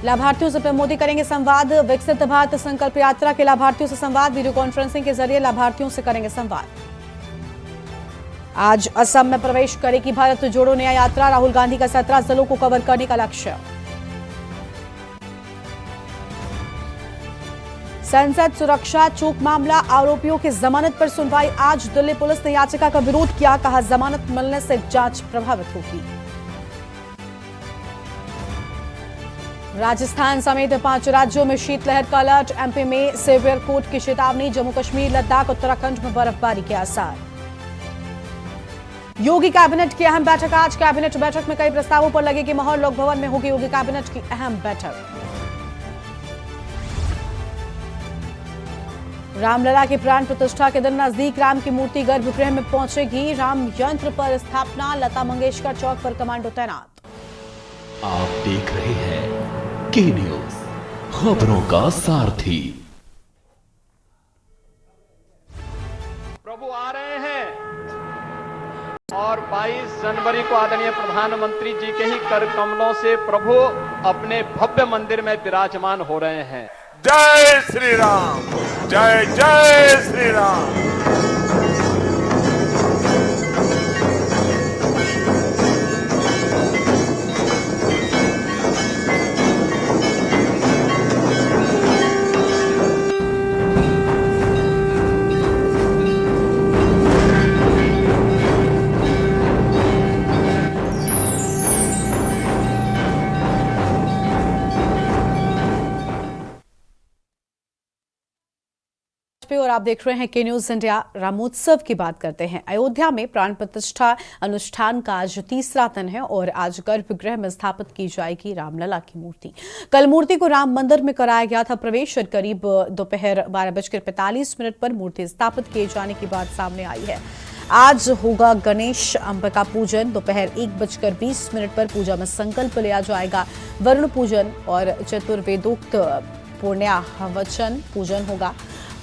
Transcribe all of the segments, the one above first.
लाभार्थियों से पीएम मोदी करेंगे संवाद। विकसित भारत संकल्प यात्रा के लाभार्थियों से संवाद, वीडियो कॉन्फ्रेंसिंग के जरिए लाभार्थियों से करेंगे संवाद। आज असम में प्रवेश करेगी भारत जोड़ो न्याय यात्रा। राहुल गांधी का 17 जिलों को कवर करने का लक्ष्य। संसद सुरक्षा चूक मामला, आरोपियों की जमानत पर सुनवाई आज। दिल्ली पुलिस ने याचिका का विरोध किया, कहा जमानत मिलने से जांच प्रभावित होगी। राजस्थान समेत 5 राज्यों में शीतलहर का अलर्ट। एमपी में सीवियर कोर्ट की चेतावनी। जम्मू कश्मीर, लद्दाख, उत्तराखंड में बर्फबारी के आसार। योगी कैबिनेट की अहम बैठक आज। कैबिनेट बैठक में कई प्रस्तावों पर लगेगी मोहर। लोक भवन में होगी योगी कैबिनेट की अहम बैठक। रामलला की प्राण प्रतिष्ठा के दिन नजदीक। राम की मूर्ति गर्भगृह में पहुंचेगी। राम यंत्र पर स्थापना। लता मंगेशकर चौक पर कमांडो तैनात। आप देख रहे हैं के न्यूज, खबरों का सारथी। प्रभु आ रहे हैं और 22 जनवरी को आदरणीय प्रधानमंत्री जी के ही कर कमलों से प्रभु अपने भव्य मंदिर में विराजमान हो रहे हैं। जय श्री राम, जय जय श्री राम। और आप देख रहे हैं के न्यूज इंडिया। रामोत्सव की बात करते हैं। अयोध्या में प्राण प्रतिष्ठा अनुष्ठान का आज तीसरा दिन है और आज गर्भगृह में स्थापित की जाएगी रामलला की मूर्ति। कल मूर्ति को राम मंदिर में कराया गया था प्रवेश और करीब दोपहर 12:45 पर मूर्ति स्थापित किए जाने की बात सामने आई है। आज होगा गणेश अंबिका पूजन। दोपहर 1:20 पर पूजा में संकल्प लिया जाएगा। वरुण पूजन और चतुर्वेदोक्त पुण्याहवचन पूजन होगा।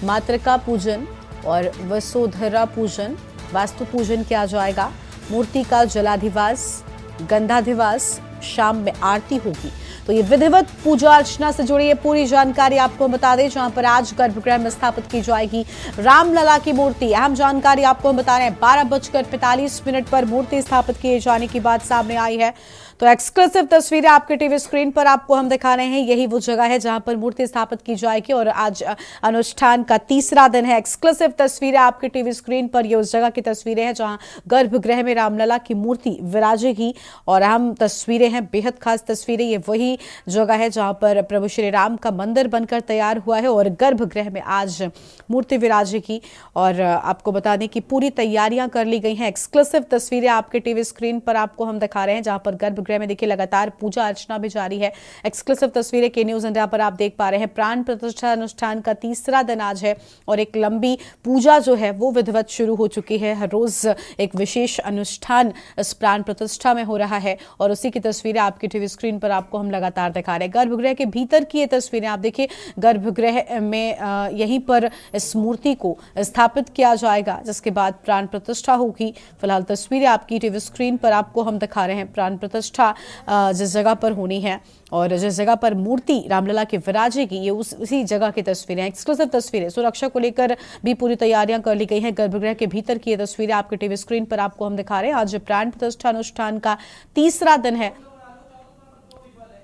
मातृका पूजन और वसुधरा पूजन, वास्तु पूजन किया जाएगा। मूर्ति का जलाधिवास, गंधाधिवास, शाम में आरती होगी। तो ये विधिवत पूजा अर्चना से जुड़ी ये पूरी जानकारी आपको बता दें, जहां पर आज गर्भगृह में स्थापित की जाएगी रामलला की मूर्ति। अहम जानकारी आपको हम बता रहे हैं। 12:45 पर मूर्ति स्थापित किए जाने की बात सामने आई है। तो एक्सक्लूसिव तस्वीरें आपके टीवी स्क्रीन पर आपको हम दिखा रहे हैं। यही वो जगह है जहां पर मूर्ति स्थापित की जाएगी और आज अनुष्ठान का तीसरा दिन है। एक्सक्लूसिव तस्वीरें आपके टीवी स्क्रीन पर, ये उस जगह की तस्वीरें हैं जहां गर्भगृह में रामलला की मूर्ति विराजेगी और अहम तस्वीरें हैं, बेहद खास तस्वीरें। ये वही जगह है जहां पर प्रभु श्री राम का मंदिर बनकर तैयार हुआ है और गर्भगृह में आज मूर्ति विराजेगी। और आपको बता दें कि पूरी तैयारियां कर ली गई हैं। एक्सक्लूसिव तस्वीरें आपके टीवी स्क्रीन पर आपको हम दिखा रहे हैं, जहां पर गर्भगृह में देखिए लगातार पूजा अर्चना भी जारी है। एक्सक्लूसिव तस्वीरें के न्यूज इंडिया पर आप देख पा रहे हैं। प्राण प्रतिष्ठा अनुष्ठान का तीसरा दिन आज है और एक लंबी पूजा जो है वो विधिवत शुरू हो चुकी है। हर रोज एक विशेष अनुष्ठान इस प्राण प्रतिष्ठा में हो रहा है और उसी की तस्वीरें आपकी टीवी स्क्रीन पर आपको हम लगातार दिखा रहे हैं। गर्भगृह के भीतर की ये तस्वीरें आप देखिए। गर्भगृह में यहीं पर इस मूर्ति को स्थापित किया जाएगा, जिसके बाद प्राण प्रतिष्ठा होगी। फिलहाल तस्वीरें आपकी टीवी स्क्रीन पर आपको हम दिखा रहे हैं। प्राण प्रतिष्ठा जिस जगह पर होनी है और जिस जगह पर मूर्ति रामलला की विराजेगी, ये उसी जगह की तस्वीरें। एक्सक्लूसिव तस्वीरें। सुरक्षा को लेकर भी पूरी तैयारियां कर ली गई हैं। गर्भगृह के भीतर की ये तस्वीरें आपके टीवी स्क्रीन पर आपको हम दिखा रहे हैं। आज प्राण प्रतिष्ठा अनुष्ठान का तीसरा दिन है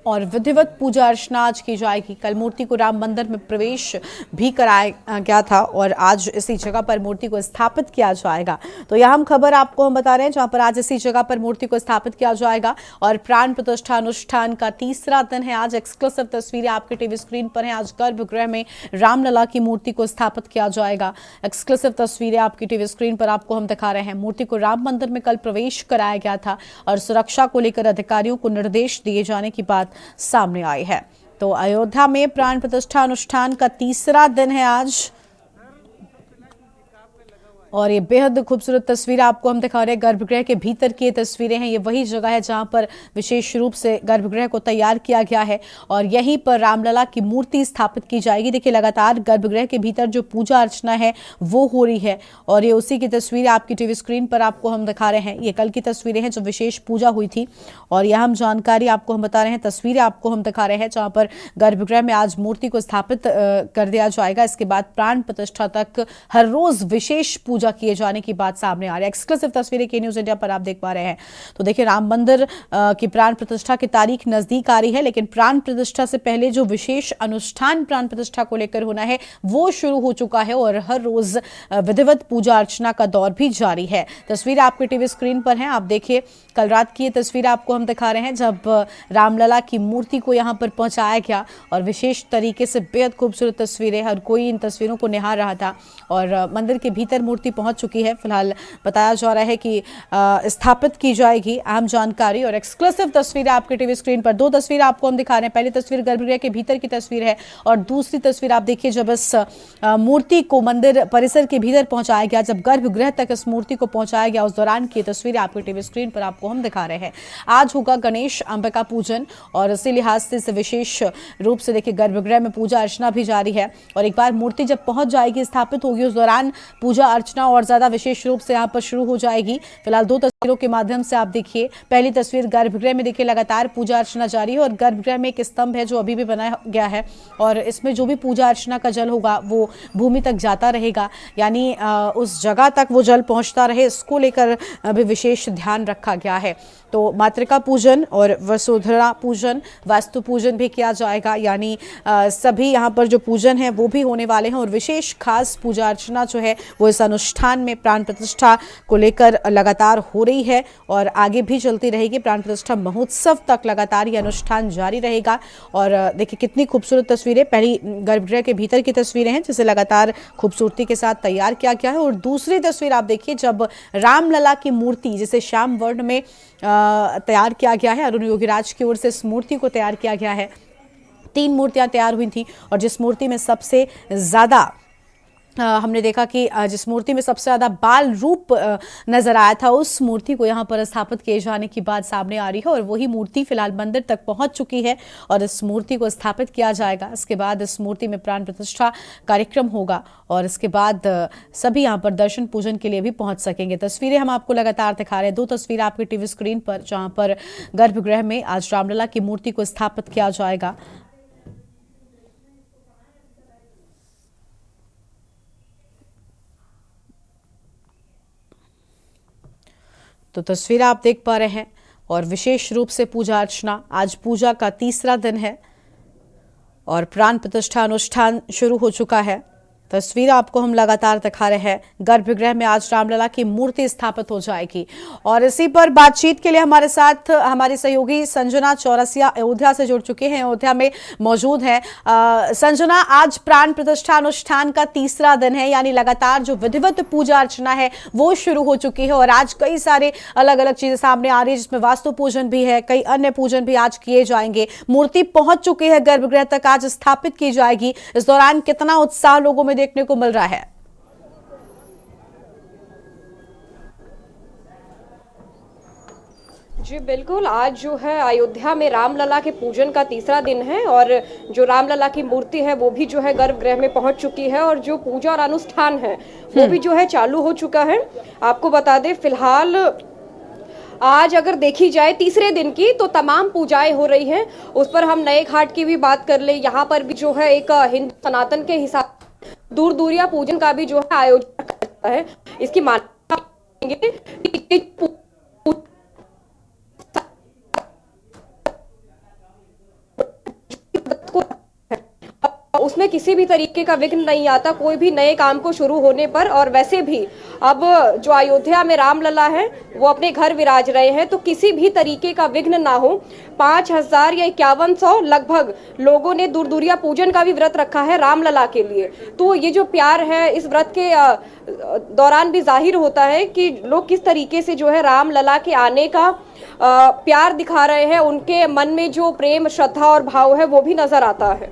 और विधिवत पूजा अर्चना आज की जाएगी। कल मूर्ति को राम मंदिर में प्रवेश भी कराया गया था और आज इसी जगह पर मूर्ति को स्थापित किया जाएगा। तो यह हम खबर आपको हम बता रहे हैं, जहां पर आज इसी जगह पर मूर्ति को स्थापित किया जाएगा और प्राण प्रतिष्ठा अनुष्ठान का तीसरा दिन है आज। एक्सक्लूसिव तस्वीरें आपके टीवी स्क्रीन पर हैं। आज गर्भगृह में रामलला की मूर्ति को स्थापित किया जाएगा। एक्सक्लूसिव तस्वीरें आपकी टीवी स्क्रीन पर आपको हम दिखा रहे हैं। मूर्ति को राम मंदिर में कल प्रवेश कराया गया था और सुरक्षा को लेकर अधिकारियों को निर्देश दिए जाने की बात सामने आई है। तो अयोध्या में प्राण प्रतिष्ठा अनुष्ठान का तीसरा दिन है आज और ये बेहद खूबसूरत तस्वीर आपको हम दिखा रहे हैं। गर्भगृह के भीतर की ये तस्वीरें हैं। ये वही जगह है जहां पर विशेष रूप से गर्भगृह को तैयार किया गया है और यहीं पर रामलला की मूर्ति स्थापित की जाएगी। देखिए, लगातार गर्भगृह के भीतर जो पूजा अर्चना है वो हो रही है और ये उसी की तस्वीर आपकी टीवी स्क्रीन पर आपको हम दिखा रहे हैं। ये कल की तस्वीरें हैं जो विशेष पूजा हुई थी और यह हम जानकारी आपको हम बता रहे हैं, तस्वीरें आपको हम दिखा रहे हैं जहां पर गर्भगृह में आज मूर्ति को स्थापित कर दिया जाएगा। इसके बाद प्राण प्रतिष्ठा तक हर रोज विशेष पूजा किए जाने की बात सामने आ रही है। एक्सक्लूसिव तस्वीरें के न्यूज इंडिया पर आप देख पा रहे हैं। तो देखिए, राम मंदिर की प्राण प्रतिष्ठा की तारीख नजदीक आ रही है, लेकिन प्राण प्रतिष्ठा से पहले जो विशेष अनुष्ठान प्राण प्रतिष्ठा को लेकर होना है वो शुरू हो चुका है और हर रोज विधिवत पूजा अर्चना का दौर भी जारी है। तस्वीर आपके टीवी स्क्रीन पर है, आप देखिए। कल रात की ये तस्वीर आपको हम दिखा रहे हैं जब रामलला की मूर्ति को यहाँ पर पहुंचाया गया और विशेष तरीके से बेहद खूबसूरत तस्वीरें, हर कोई इन तस्वीरों को निहार रहा था और मंदिर के भीतर मूर्ति पहुंच चुकी है। फिलहाल बताया जा रहा है कि स्थापित की जाएगी। अहम जानकारी और एक्सक्लूसिव तस्वीर आपके टीवी स्क्रीन पर। दो तस्वीर आपको हम दिखा रहे हैं। पहली तस्वीर गर्भगृह के भीतर की तस्वीर है और दूसरी तस्वीर आप देखिए जब इस मूर्ति को मंदिर परिसर के भीतर पहुंचाया गया, जब गर्भगृह तक इस मूर्ति को पहुंचाया गया, उस दौरान की तस्वीर आपके टीवी स्क्रीन पर आपको हम दिखा रहे हैं। आज होगा गणेश अंबिका पूजन और इसी लिहाज से इसे विशेष रूप से देखिए गर्भगृह में पूजा अर्चना भी जारी है और एक बार मूर्ति जब पहुंच जाएगी, स्थापित होगी, उस दौरान पूजा अर्चना और ज्यादा विशेष रूप से यहाँ पर शुरू हो जाएगी। फिलहाल दो तस्वीरों के माध्यम से आप देखिए। पहली तस्वीर गर्भगृह में देखिए लगातार पूजा अर्चना जारी है और गर्भगृह में एक स्तंभ है जो अभी भी बनाया गया है और इसमें जो भी पूजा अर्चना का जल होगा वो भूमि तक जाता रहेगा, यानी उस जगह तक वो जल पहुंचता रहे, इसको लेकर अभी विशेष ध्यान रखा गया है। तो मातृका पूजन और वसुंधरा पूजन, वास्तु पूजन भी किया जाएगा, यानी सभी यहाँ पर जो पूजन है वो भी होने वाले हैं और विशेष खास पूजा अर्चना जो है वो इस अनुष्ठान में प्राण प्रतिष्ठा को लेकर लगातार हो रही है और आगे भी चलती रहेगी। प्राण प्रतिष्ठा महोत्सव तक लगातार ये अनुष्ठान जारी रहेगा और देखिए कितनी खूबसूरत तस्वीरें। पहली गर्भगृह के भीतर की तस्वीरें हैं जिसे लगातार खूबसूरती के साथ तैयार किया गया है और दूसरी तस्वीर आप देखिए जब रामलला की मूर्ति जिसे श्याम वर्ण में तैयार किया गया है, अरुण योगीराज की ओर से इस मूर्ति को तैयार किया गया है। 3 मूर्तियां तैयार हुई थी और जिस मूर्ति में सबसे ज्यादा हमने देखा कि जिस मूर्ति में सबसे ज्यादा बाल रूप नजर आया था, उस मूर्ति को यहाँ पर स्थापित किए जाने की बात सामने आ रही है और वही मूर्ति फिलहाल मंदिर तक पहुंच चुकी है और इस मूर्ति को स्थापित किया जाएगा। इसके बाद इस मूर्ति में प्राण प्रतिष्ठा कार्यक्रम होगा और इसके बाद सभी यहाँ पर दर्शन पूजन के लिए भी पहुंच सकेंगे। तस्वीरें हम आपको लगातार दिखा रहे हैं। 2 तस्वीर आपकी टीवी स्क्रीन पर जहाँ पर गर्भगृह में आज रामलला की मूर्ति को स्थापित किया जाएगा। तो तस्वीर आप देख पा रहे हैं और विशेष रूप से पूजा अर्चना, आज पूजा का तीसरा दिन है और प्राण प्रतिष्ठा अनुष्ठान शुरू हो चुका है। तस्वीर आपको हम लगातार दिखा रहे हैं। गर्भगृह में आज रामलला की मूर्ति स्थापित हो जाएगी और इसी पर बातचीत के लिए हमारे साथ हमारी सहयोगी संजना चौरसिया अयोध्या से जुड़ चुके हैं, अयोध्या में मौजूद है। संजना, आज प्राण प्रतिष्ठा अनुष्ठान का तीसरा दिन है, यानी लगातार जो विधिवत पूजा अर्चना है वो शुरू हो चुकी है और आज कई सारे अलग अलग चीजें सामने आ रही है जिसमें वास्तु पूजन भी है, कई अन्य पूजन भी आज किए जाएंगे। मूर्ति पहुंच चुकी है, गर्भगृह तक आज स्थापित की जाएगी। इस दौरान कितना उत्साह लोगों में देखने को मिल रहा है? जी बिल्कुल, आज जो है अयोध्या में रामलला के पूजन का तीसरा दिन है और जो रामलला की मूर्ति है वो भी जो है गर्भगृह में पहुंच चुकी है और जो पूजा और अनुष्ठान है वो भी जो है चालू हो चुका है। आपको बता दें, फिलहाल आज अगर देखी जाए तीसरे दिन की तो तमाम पूजाएं हो रही हैं। उस पर हम नए घाट की भी बात कर ले, यहाँ पर भी जो है एक हिंदू सनातन के हिसाब दूर दूरिया पूजन का भी जो है आयोजन करता है। इसकी मान्यता उसमें किसी भी तरीके का विघ्न नहीं आता कोई भी नए काम को शुरू होने पर। और वैसे भी अब जो अयोध्या में रामलला है वो अपने घर विराज रहे हैं तो किसी भी तरीके का विघ्न ना हो। 5000 या 5100 लगभग लोगों ने दूर दूरिया पूजन का भी व्रत रखा है रामलला के लिए। तो ये जो प्यार है इस व्रत के दौरान भी जाहिर होता है कि लोग किस तरीके से जो है रामलला के आने का प्यार दिखा रहे हैं। उनके मन में जो प्रेम, श्रद्धा और भाव है वो भी नजर आता है।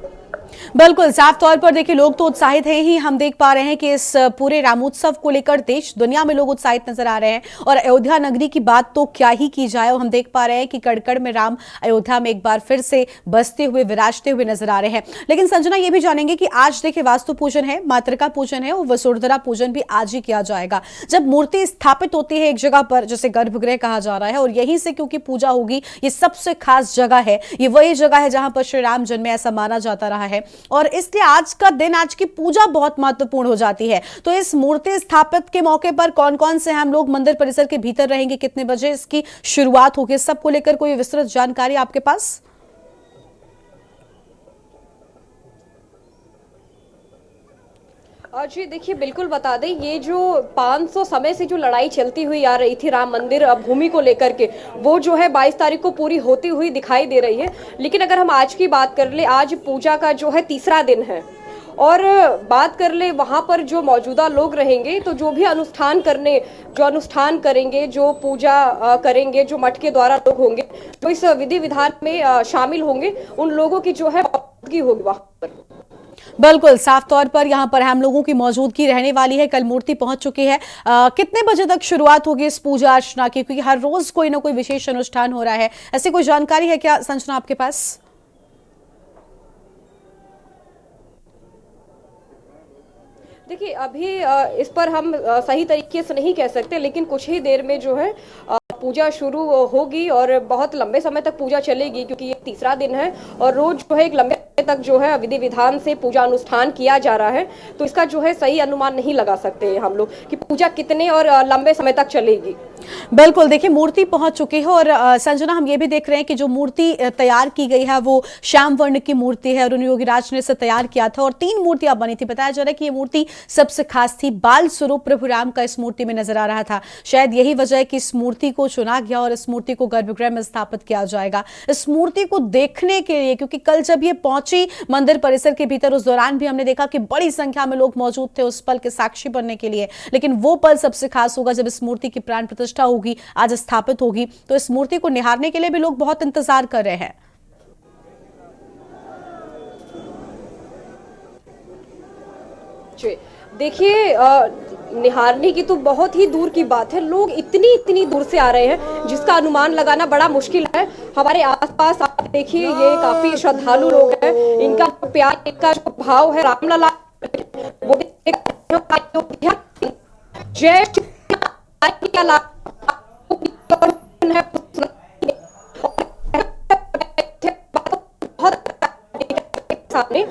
बिल्कुल, साफ तौर पर देखिए लोग तो उत्साहित हैं ही। हम देख पा रहे हैं कि इस पूरे रामोत्सव को लेकर देश दुनिया में लोग उत्साहित नजर आ रहे हैं और अयोध्या नगरी की बात तो क्या ही की जाए। और हम देख पा रहे हैं कि कड़कड़ में राम अयोध्या में एक बार फिर से बसते हुए विराजते हुए नजर आ रहे हैं। लेकिन संजना ये भी जानेंगे कि आज देखिए वास्तु पूजन है, मातृका पूजन है और वसुंधरा पूजन भी आज ही किया जाएगा। जब मूर्ति स्थापित होती है एक जगह पर जिसे गर्भगृह कहा जा रहा है और यहीं से क्योंकि पूजा होगी, ये सबसे खास जगह है, ये वही जगह है जहां पर श्री राम जन्मे ऐसा माना जाता रहा है और इसलिए आज का दिन, आज की पूजा बहुत महत्वपूर्ण हो जाती है। तो इस मूर्ति स्थापित के मौके पर कौन कौन से हम लोग मंदिर परिसर के भीतर रहेंगे, कितने बजे इसकी शुरुआत होगी, सबको लेकर कोई विस्तृत जानकारी आपके पास? जी देखिए, बिल्कुल बता दें, ये जो 500 समय से जो लड़ाई चलती हुई आ रही थी राम मंदिर भूमि को लेकर के, वो जो है 22 तारीख को पूरी होती हुई दिखाई दे रही है। लेकिन अगर हम आज की बात कर ले, आज पूजा का जो है तीसरा दिन है और बात कर ले वहाँ पर जो मौजूदा लोग रहेंगे, तो जो भी अनुष्ठान करेंगे, जो पूजा करेंगे, जो मठ के द्वारा लोग होंगे, जो इस विधि विधान में शामिल होंगे, उन लोगों की जो है मौजूदगी होगी वहाँ पर। बिल्कुल, साफ तौर पर यहां पर हम लोगों की मौजूदगी रहने वाली है। कल मूर्ति पहुंच चुकी है। कितने बजे तक शुरुआत होगी इस पूजा अर्चना की, क्योंकि हर रोज कोई ना कोई विशेष अनुष्ठान हो रहा है, ऐसी कोई जानकारी है क्या संजना आपके पास? देखिए, अभी इस पर हम सही तरीके से नहीं कह सकते, लेकिन कुछ ही देर में जो है पूजा शुरू होगी और बहुत लंबे समय तक पूजा चलेगी, क्योंकि ये तीसरा दिन है और रोज जो है एक लंबे समय तक जो है विधि विधान से पूजा अनुष्ठान किया जा रहा है। तो इसका जो है सही अनुमान नहीं लगा सकते हम लोग कि पूजा कितने और लंबे समय तक चलेगी। बिल्कुल, देखिए मूर्ति पहुंच चुकी है और संजना हम ये भी देख रहे हैं कि जो मूर्ति तैयार की गई है वो श्याम वर्ण की मूर्ति है और अरुण योगीराज ने इसे तैयार किया था और 3 मूर्तियां बनी थी। बताया जा रहा है कि ये मूर्ति सबसे खास थी, बाल स्वरूप प्रभु राम का इस मूर्ति में नजर आ रहा था। शायद यही वजह है कि इस मूर्ति को चुना गया और इस मूर्ति को गर्भगृह में स्थापित किया जाएगा। इस मूर्ति को देखने के लिए, क्योंकि कल जब ये पहुंची मंदिर परिसर के भीतर, उस दौरान भी हमने देखा कि बड़ी संख्या में लोग मौजूद थे उस पल के साक्षी बनने के लिए। लेकिन वो पल सबसे खास होगा जब इस मूर्ति की प्राण प्रतिष्ठा होगी, आज स्थापित होगी। तो इस मूर्ति को निहारने के लिए भी लोग बहुत इंतजार कर रहे हैं। देखिए, निहारने की तो बहुत ही दूर की बात है, लोग इतनी दूर से आ रहे हैं जिसका अनुमान लगाना बड़ा मुश्किल है। हमारे आसपास आप देखिए, ये काफी श्रद्धालु लोग हैं, इनका प्यार, इनका जो भाव है रामलला, वो जय सामने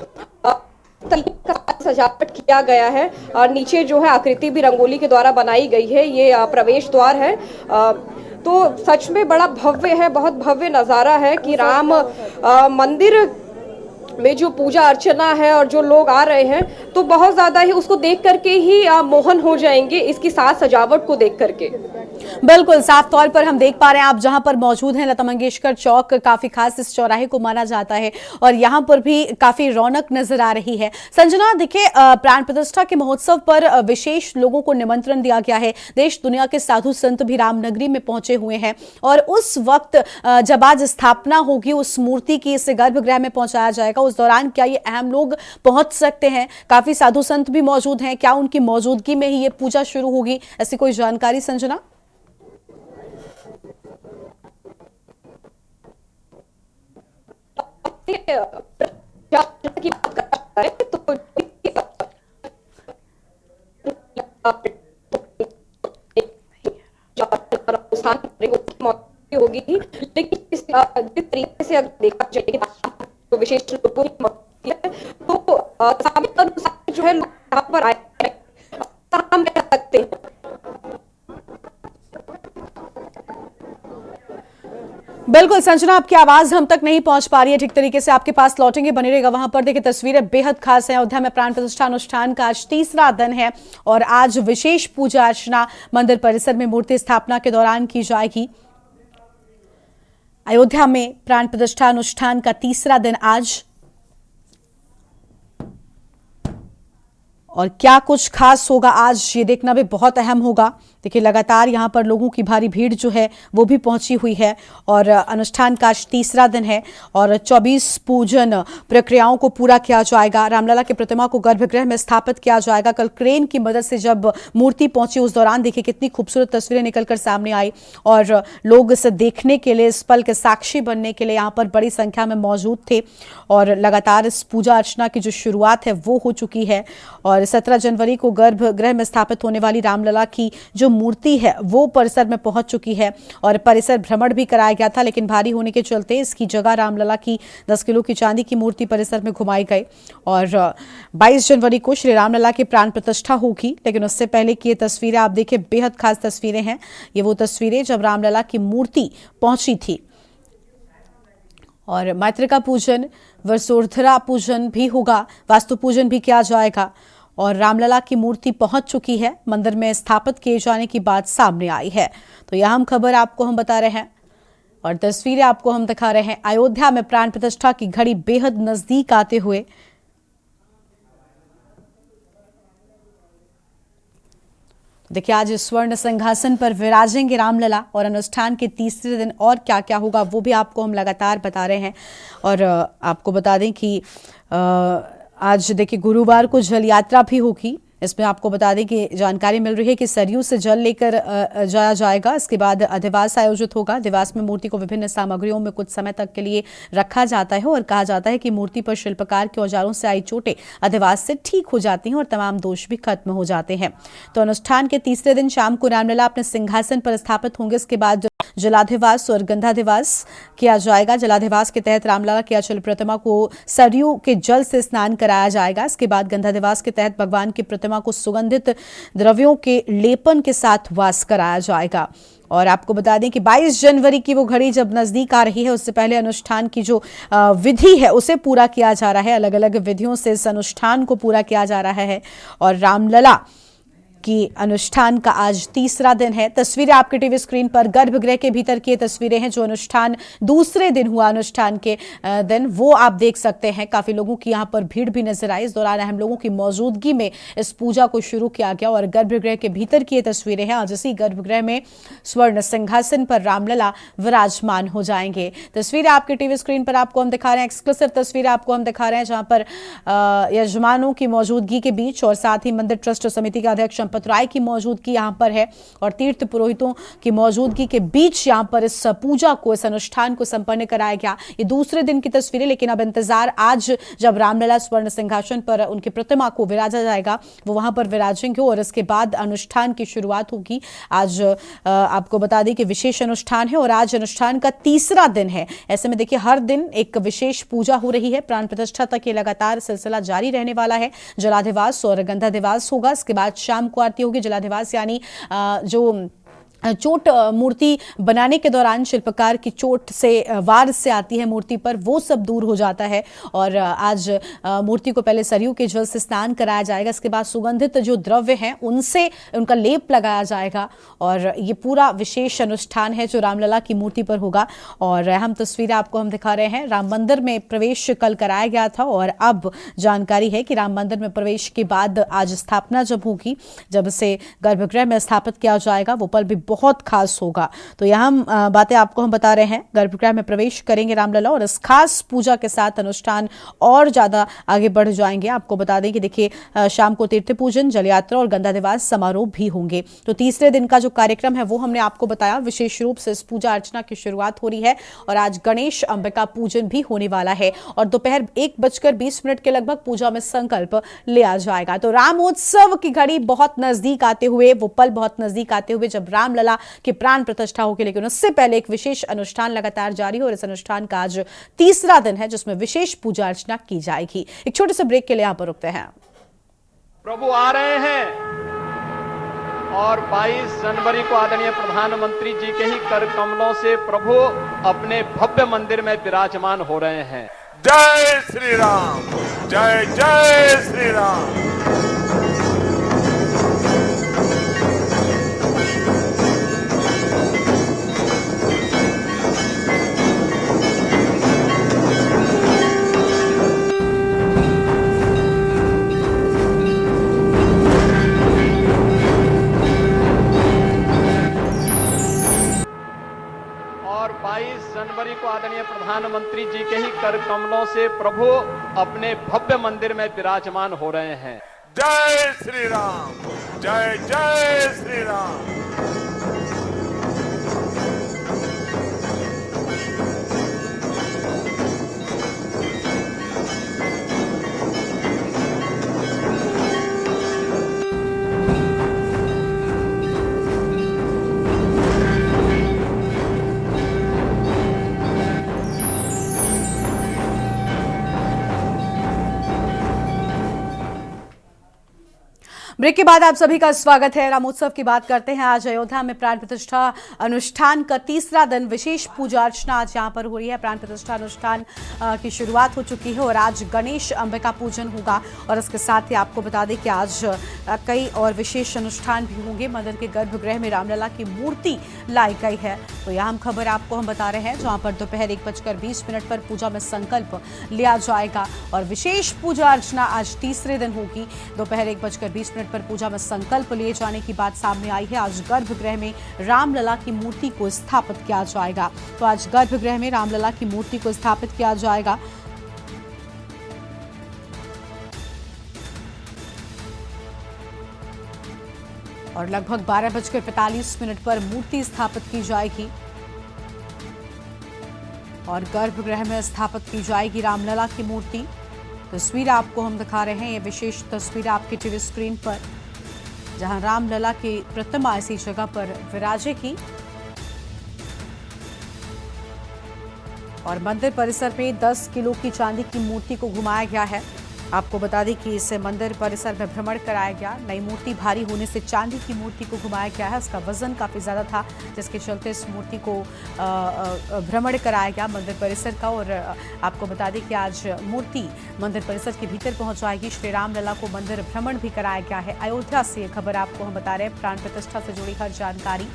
सजावट किया गया है और नीचे जो है आकृति भी रंगोली के द्वारा बनाई गई है। ये प्रवेश द्वार है। तो सच में बड़ा भव्य है, बहुत भव्य नज़ारा है कि राम मंदिर में जो पूजा अर्चना है और जो लोग आ रहे हैं, तो बहुत ज्यादा ही उसको देख करके ही मोहन हो जाएंगे, इसकी साज सजावट को देख करके। बिल्कुल, साफ तौर पर हम देख पा रहे हैं, आप जहां पर मौजूद हैं लता मंगेशकर चौक काफी खास इस चौराहे को माना जाता है और यहां पर भी काफी रौनक नजर आ रही है। संजना, देखिए प्राण प्रतिष्ठा के महोत्सव पर विशेष लोगों को निमंत्रण दिया गया है। देश दुनिया के साधु संत भी रामनगरी में पहुंचे हुए हैं और उस वक्त जब आज स्थापना होगी उस मूर्ति की, इसे गर्भगृह में पहुंचाया जाएगा, उस दौरान क्या ये अहम लोग पहुंच सकते हैं? काफी साधु संत भी मौजूद हैं, क्या उनकी मौजूदगी में ही ये पूजा शुरू होगी, ऐसी कोई जानकारी संजना? की बात कर रहे हैं तो होगी, लेकिन जिस तरीके से अगर देखा जाए तो विशेष लोगों की तो समय अनुसार जो है लोग यहाँ पर आए आराम कर सकते हैं। बिल्कुल संजना, आपकी आवाज हम तक नहीं पहुंच पा रही है ठीक तरीके से, आपके पास लौटेंगे, बने रहेगा वहां पर। देखिए तस्वीरें बेहद खास हैं। अयोध्या में प्राण प्रतिष्ठा अनुष्ठान का आज तीसरा दिन है और आज विशेष पूजा अर्चना मंदिर परिसर में मूर्ति स्थापना के दौरान की जाएगी। अयोध्या में प्राण प्रतिष्ठा अनुष्ठान का तीसरा दिन आज। और क्या कुछ खास होगा आज, ये देखना भी बहुत अहम होगा। देखिए लगातार यहाँ पर लोगों की भारी भीड़ जो है वो भी पहुंची हुई है और अनुष्ठान का आज तीसरा दिन है और 24 पूजन प्रक्रियाओं को पूरा किया जाएगा। रामलला की प्रतिमा को गर्भगृह में स्थापित किया जाएगा। कल क्रेन की मदद से जब मूर्ति पहुंची उस दौरान देखिए कितनी खूबसूरत तस्वीरें निकलकर सामने आई और लोग इसे देखने के लिए, इस पल के साक्षी बनने के लिए यहाँ पर बड़ी संख्या में मौजूद थे और लगातार इस पूजा अर्चना की जो शुरुआत है वो हो चुकी है। और 17 जनवरी को गर्भगृह में स्थापित होने वाली रामलला की जो मूर्ति है वो परिसर में पहुंच चुकी है और परिसर भ्रमण भी कराया गया था, लेकिन भारी होने के चलते इसकी जगह रामलला की 10 किलो की चांदी की मूर्ति परिसर में घुमाई गई और 22 जनवरी को श्री रामलला की प्राण प्रतिष्ठा होगी। लेकिन उससे पहले की ये तस्वीरें आप देखिए, बेहद खास तस्वीरें हैं। ये वो तस्वीरें जब रामलला की मूर्ति पहुंची थी और मातृका पूजन, वसुंधरा पूजन भी होगा, वास्तु पूजन भी किया जाएगा और रामलला की मूर्ति पहुंच चुकी है। मंदिर में स्थापित किए जाने की बात सामने आई है। तो यह अहम खबर आपको हम बता रहे हैं और तस्वीरें आपको हम दिखा रहे हैं। अयोध्या में प्राण प्रतिष्ठा की घड़ी बेहद नजदीक आते हुए देखिए आज स्वर्ण सिंहासन पर विराजेंगे रामलला और अनुष्ठान के तीसरे दिन और क्या क्या होगा वो भी आपको हम लगातार बता रहे हैं। और आपको बता दें कि आज देखिए गुरुवार को जल यात्रा भी होगी। इसमें आपको बता दें कि जानकारी मिल रही है कि सरयू से जल लेकर जाया जाएगा। इसके बाद अधिवास आयोजित होगा। अधिवास में मूर्ति को विभिन्न सामग्रियों में कुछ समय तक के लिए रखा जाता है और कहा जाता है कि मूर्ति पर शिल्पकार के औजारों से आई चोटें अधिवास से ठीक हो जाती हैं और तमाम दोष भी खत्म हो जाते हैं। तो अनुष्ठान के तीसरे दिन शाम को रामलला अपने सिंहासन पर स्थापित होंगे। इसके बाद जलाधिवास और गंधाधिवास किया जाएगा। जलाधिवास के तहत रामलला की अचल प्रतिमा को सरयू के जल से स्नान कराया जाएगा। इसके बाद गंधाधिवास के तहत भगवान की प्रतिमा को सुगंधित द्रव्यों के लेपन के साथ वास कराया जाएगा। और आपको बता दें कि 22 जनवरी की वो घड़ी जब नजदीक आ रही है, उससे पहले अनुष्ठान की जो विधि है उसे पूरा किया जा रहा है। अलग अलग विधियों से इस अनुष्ठान को पूरा किया जा रहा है और रामलला की अनुष्ठान का आज तीसरा दिन है। तस्वीरें आपके टीवी स्क्रीन पर गर्भगृह के भीतर की तस्वीरें हैं। जो अनुष्ठान दूसरे दिन हुआ, अनुष्ठान के दिन, वो आप देख सकते हैं। काफी लोगों की यहां पर भीड़ भी नजर आई। इस दौरान अहम लोगों की मौजूदगी में इस पूजा को शुरू किया गया और गर्भगृह के भीतर की ये तस्वीरें हैं। आज इसी गर्भगृह में स्वर्ण सिंहासन पर रामलला विराजमान हो जाएंगे। तस्वीरें आपके टीवी स्क्रीन पर आपको हम दिखा रहे हैं। एक्सक्लूसिव तस्वीरें आपको हम दिखा रहे हैं जहां पर यजमानों की मौजूदगी के बीच और साथ ही मंदिर ट्रस्ट समिति के अध्यक्ष राय की मौजूदगी यहां पर है और तीर्थ पुरोहितों की मौजूदगी के बीच यहां पर इस पूजा को, इस अनुष्ठान को संपन्न कराया गया। ये दूसरे दिन की तस्वीरें, लेकिन अब इंतजार आज जब रामलला स्वर्ण सिंहासन पर उनकी प्रतिमा को विराजा जाएगा, वो वहां पर विराजेंगे और इसके बाद अनुष्ठान की शुरुआत होगी। आज आपको बता दें कि विशेष अनुष्ठान है और आज अनुष्ठान का तीसरा दिन है। ऐसे में देखिए हर दिन एक विशेष पूजा हो रही है। प्राण प्रतिष्ठा तक ये लगातार सिलसिला जारी रहने वाला है। जलाधिवास और गंधाधिवास होगा। इसके बाद शाम को आरती होगी। जलाधिवास यानी जो चोट मूर्ति बनाने के दौरान शिल्पकार की चोट से, वार से आती है मूर्ति पर, वो सब दूर हो जाता है और आज मूर्ति को पहले सरयू के जल से स्नान कराया जाएगा। इसके बाद सुगंधित जो द्रव्य हैं उनसे उनका लेप लगाया जाएगा और ये पूरा विशेष अनुष्ठान है जो रामलला की मूर्ति पर होगा। और अहम तस्वीरें आपको हम दिखा रहे हैं। राम मंदिर में प्रवेश कल कराया गया था और अब जानकारी है कि राम मंदिर में प्रवेश के बाद आज स्थापना जब होगी, जब इसे गर्भगृह में स्थापित किया जाएगा, वो पल भी बहुत खास होगा। तो यहाँ बातें आपको हम बता रहे हैं। गर्भगृह में प्रवेश करेंगे रामलला और इस खास पूजा के साथ अनुष्ठान और ज्यादा आगे बढ़ जाएंगे। आपको बता दें कि देखिए शाम को तीर्थ पूजन, जल यात्रा और गंधाधिवास समारोह भी होंगे। तो तीसरे दिन का जो कार्यक्रम है वो हमने आपको बताया। विशेष रूप से इस पूजा अर्चना की शुरुआत हो रही है और आज गणेश अंबिका पूजन भी होने वाला है और दोपहर 1:20 के लगभग पूजा में संकल्प लिया जाएगा। तो रामोत्सव की घड़ी बहुत नजदीक आते हुए, वो पल बहुत नजदीक आते हुए जब रामलला की प्राण प्रतिष्ठा होगी, लेकिन उससे पहले एक विशेष अनुष्ठान लगातार जारी हो और इस अनुष्ठान का आज तीसरा दिन है जिसमें विशेष पूजा अर्चना की जाएगी। एक छोटे से ब्रेक के लिए यहां पर रुकते हैं। प्रभु आ रहे हैं और 22 जनवरी को आदरणीय प्रधानमंत्री जी के ही कर कमलों से प्रभु अपने भव्य मंदिर में विराजमान हो रहे हैं। जय श्री राम, जय जय श्री राम। प्रधानमंत्री जी के ही कर कमलों से प्रभु अपने भव्य मंदिर में विराजमान हो रहे हैं। जय श्री राम, जय जय श्री राम। ब्रेक के बाद आप सभी का स्वागत है। रामोत्सव की बात करते हैं। आज अयोध्या में प्राण प्रतिष्ठा अनुष्ठान का तीसरा दिन विशेष पूजा अर्चना आज यहाँ पर हो रही है। प्राण प्रतिष्ठा अनुष्ठान की शुरुआत हो चुकी है और आज गणेश अंबिका पूजन होगा और इसके साथ ही आपको बता दें कि आज कई और विशेष अनुष्ठान भी होंगे। मंदिर के गर्भगृह में रामलला की मूर्ति लाई गई है। तो यह खबर आपको हम बता रहे हैं, जहाँ पर दोपहर 1:20 पर पूजा में संकल्प लिया जाएगा और विशेष पूजा अर्चना आज तीसरे दिन होगी। दोपहर 1:20 पर पूजा में संकल्प लिए जाने की बात सामने आई है। आज गर्भगृह में रामलला की मूर्ति को स्थापित किया जाएगा। तो आज गर्भगृह में रामलला की मूर्ति को स्थापित किया जाएगा। और लगभग 12:45 पर मूर्ति स्थापित की जाएगी और गर्भगृह में स्थापित की जाएगी रामलला की मूर्ति। तस्वीर आपको हम दिखा रहे हैं, ये विशेष तस्वीर आपके टीवी स्क्रीन पर, जहां रामलला की प्रतिमा ऐसी जगह पर विराजेगी और मंदिर परिसर में 10 किलो की चांदी की मूर्ति को घुमाया गया है। आपको बता दें कि इसे मंदिर परिसर में भ्रमण कराया गया। नई मूर्ति भारी होने से चांदी की मूर्ति को घुमाया गया है। उसका वजन काफ़ी ज़्यादा था, जिसके चलते इस मूर्ति को भ्रमण कराया गया मंदिर परिसर का। और आपको बता दें कि आज मूर्ति मंदिर परिसर के भीतर पहुंच जाएगी। श्री रामलला को मंदिर भ्रमण भी कराया गया है। अयोध्या से ये खबर आपको हम बता रहे हैं, प्राण प्रतिष्ठा से जुड़ी हर जानकारी।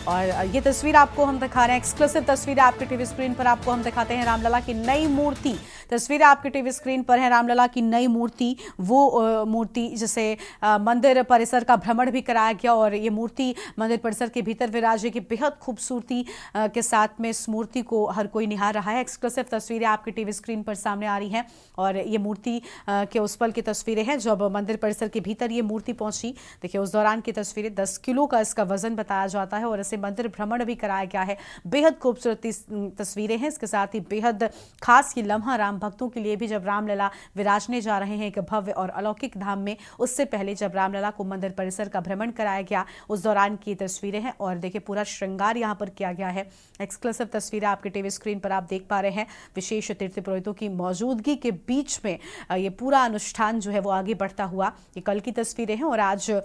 और ये तस्वीर आपको हम दिखा रहे हैं, एक्सक्लूसिव तस्वीर आपके टीवी स्क्रीन पर आपको हम दिखाते हैं। रामलला की नई मूर्ति, तस्वीर आपके टीवी स्क्रीन पर है। रामलला की नई मूर्ति, वो मूर्ति जिसे मंदिर परिसर का भ्रमण भी कराया गया और ये मूर्ति मंदिर परिसर के भीतर विराजेगी। बेहद खूबसूरती के साथ में इस मूर्ति को हर कोई निहार रहा है। एक्सक्लूसिव तस्वीरें आपके टीवी स्क्रीन पर सामने आ रही हैं और ये मूर्ति के उस पल की तस्वीरें हैं जब मंदिर परिसर के भीतर ये मूर्ति पहुंची। देखिए उस दौरान की तस्वीरें, 10 किलो का इसका वजन बताया जाता है और इसे मंदिर भ्रमण भी कराया गया है। बेहद खूबसूरत तस्वीरें हैं। इसके साथ ही बेहद खास ये लम्हा राम भक्तों के लिए भी, जब रामलला विराजने जा रहे हैं एक भव्य और अलौकिक धाम में। उससे पहले जब रामलला को मंदिर परिसर का भ्रमण कराया गया, उस दौरान की तस्वीरें हैं और देखिए पूरा श्रृंगार यहाँ पर किया गया है। एक्सक्लूसिव तस्वीरें आपके टीवी स्क्रीन पर आप देख पा रहे हैं। विशेष तीर्थ पुरोहितों की मौजूदगी के बीच में ये पूरा अनुष्ठान जो है वो आगे बढ़ता हुआ, ये कल की तस्वीरें हैं और आज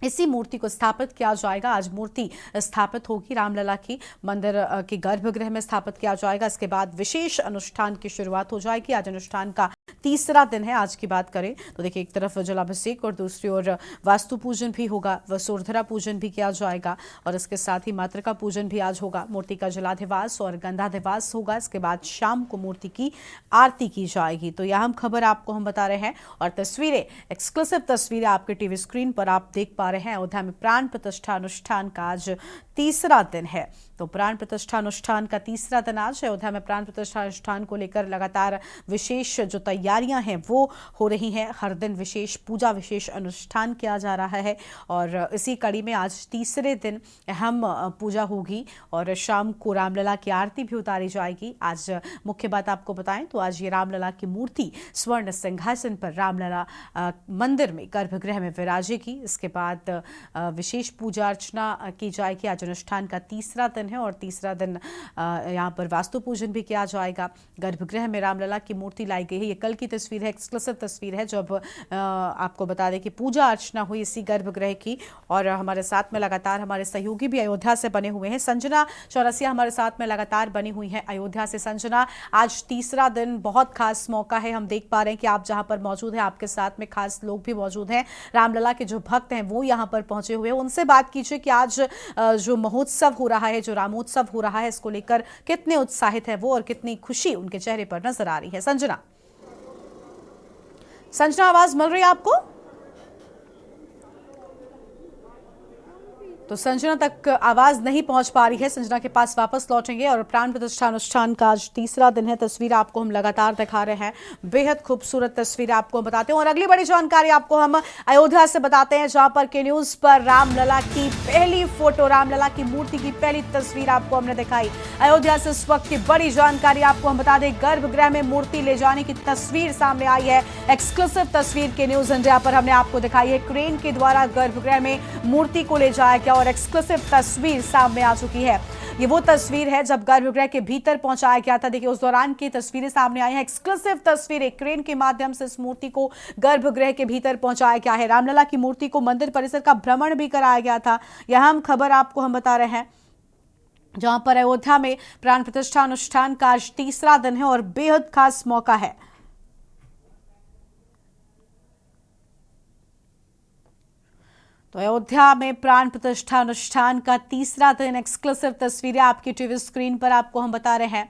इसी मूर्ति को स्थापित किया जाएगा। आज मूर्ति स्थापित होगी रामलला की, मंदिर के गर्भगृह में स्थापित किया जाएगा। इसके बाद विशेष अनुष्ठान की शुरुआत हो जाएगी। आज अनुष्ठान का तीसरा दिन है। आज की बात करें तो देखिए एक तरफ जलाभिषेक और दूसरी ओर वास्तु पूजन भी होगा, वसुर्धरा पूजन भी किया जाएगा और इसके साथ ही मातृका पूजन भी आज होगा। मूर्ति का जलाधिवास और गंधाधिवास होगा। इसके बाद शाम को मूर्ति की आरती की जाएगी। तो यह खबर आपको हम बता रहे हैं और तस्वीरें, एक्सक्लूसिव तस्वीरें आपके टीवी स्क्रीन पर आप देख पा रहे हैं। अयोध्या में प्राण प्रतिष्ठा अनुष्ठान का आज तीसरा दिन है। तो प्राण प्रतिष्ठा अनुष्ठान का तीसरा दिन आज अयोध्या में प्राण प्रतिष्ठा अनुष्ठान को लेकर लगातार विशेष जो तैयारियां हैं वो हो रही हैं। हर दिन विशेष पूजा, विशेष अनुष्ठान किया जा रहा है और इसी कड़ी में आज तीसरे दिन अहम पूजा होगी और शाम को रामलला की आरती भी उतारी जाएगी। आज मुख्य बात आपको बताएं तो आज ये रामलला की मूर्ति स्वर्ण सिंहासन पर रामलला मंदिर में गर्भगृह में विराजेगी। इसके बाद विशेष पूजा अर्चना की जाएगी। आज अनुष्ठान का तीसरा दिन है और तीसरा दिन यहाँ पर वास्तु पूजन भी किया जाएगा। गर्भगृह में रामलला की मूर्ति लाई गई है। ये कल की तस्वीर है, एक्सक्लूसिव तस्वीर है, जब आपको बता दें कि पूजा अर्चना हुई इसी गर्भगृह की। और हमारे साथ में लगातार हमारे सहयोगी भी अयोध्या से बने हुए हैं। संजना चौरसिया हमारे साथ में लगातार बनी हुई हैं अयोध्या से। संजना, आज तीसरा दिन, बहुत खास मौका है। हम देख पा रहे हैं कि आप जहां पर मौजूद हैं, आपके साथ में खास लोग भी मौजूद हैं। रामलला के जो भक्त हैं वो यहां पर पहुंचे हुए हैं। उनसे बात कीजिए कि आज जो महोत्सव हो रहा है, जो रामोत्सव हो रहा है, इसको लेकर कितने उत्साहित है वो और कितनी खुशी उनके चेहरे पर नजर आ रही है। संजना, आवाज मिल रही है आपको? तो संजना तक आवाज नहीं पहुंच पा रही है। संजना के पास वापस लौटेंगे और प्राण प्रतिष्ठा अनुष्ठान का आज तीसरा दिन है। तस्वीर आपको हम लगातार दिखा रहे हैं, बेहद खूबसूरत तस्वीर आपको बताते हैं। और अगली बड़ी जानकारी आपको हम अयोध्या से बताते हैं, जहां पर के न्यूज पर रामलला की पहली फोटो, रामलला की मूर्ति की पहली तस्वीर आपको हमने दिखाई। अयोध्या से इस वक्त की बड़ी जानकारी आपको हम बता दें, गर्भगृह में मूर्ति ले जाने की तस्वीर सामने आई है। एक्सक्लूसिव तस्वीर के न्यूज इंडिया पर हमने आपको दिखाई है। क्रेन के द्वारा गर्भगृह में मूर्ति को ले जाया गया और एक्सक्लूसिव तस्वीर सामने आ चुकी है। ये वो तस्वीर है जब गर्भगृह के भीतर पहुंचाया गया था। देखिए, उस दौरान की तस्वीरें सामने आई हैं। एक्सक्लूसिव तस्वीर, एक क्रेन के माध्यम से इस मूर्ति को गर्भगृह के भीतर पहुंचाया गया है। रामलला की मूर्ति को मंदिर परिसर का भ्रमण भी कराया गया था। यह हम खबर आपको हम बता रहे हैं, जहां पर अयोध्या में प्राण प्रतिष्ठा अनुष्ठान का आज तीसरा दिन है और बेहद खास मौका है। तो अयोध्या में प्राण प्रतिष्ठा अनुष्ठान का तीसरा दिन, एक्सक्लूसिव तस्वीरें आपकी टीवी स्क्रीन पर आपको हम बता रहे हैं।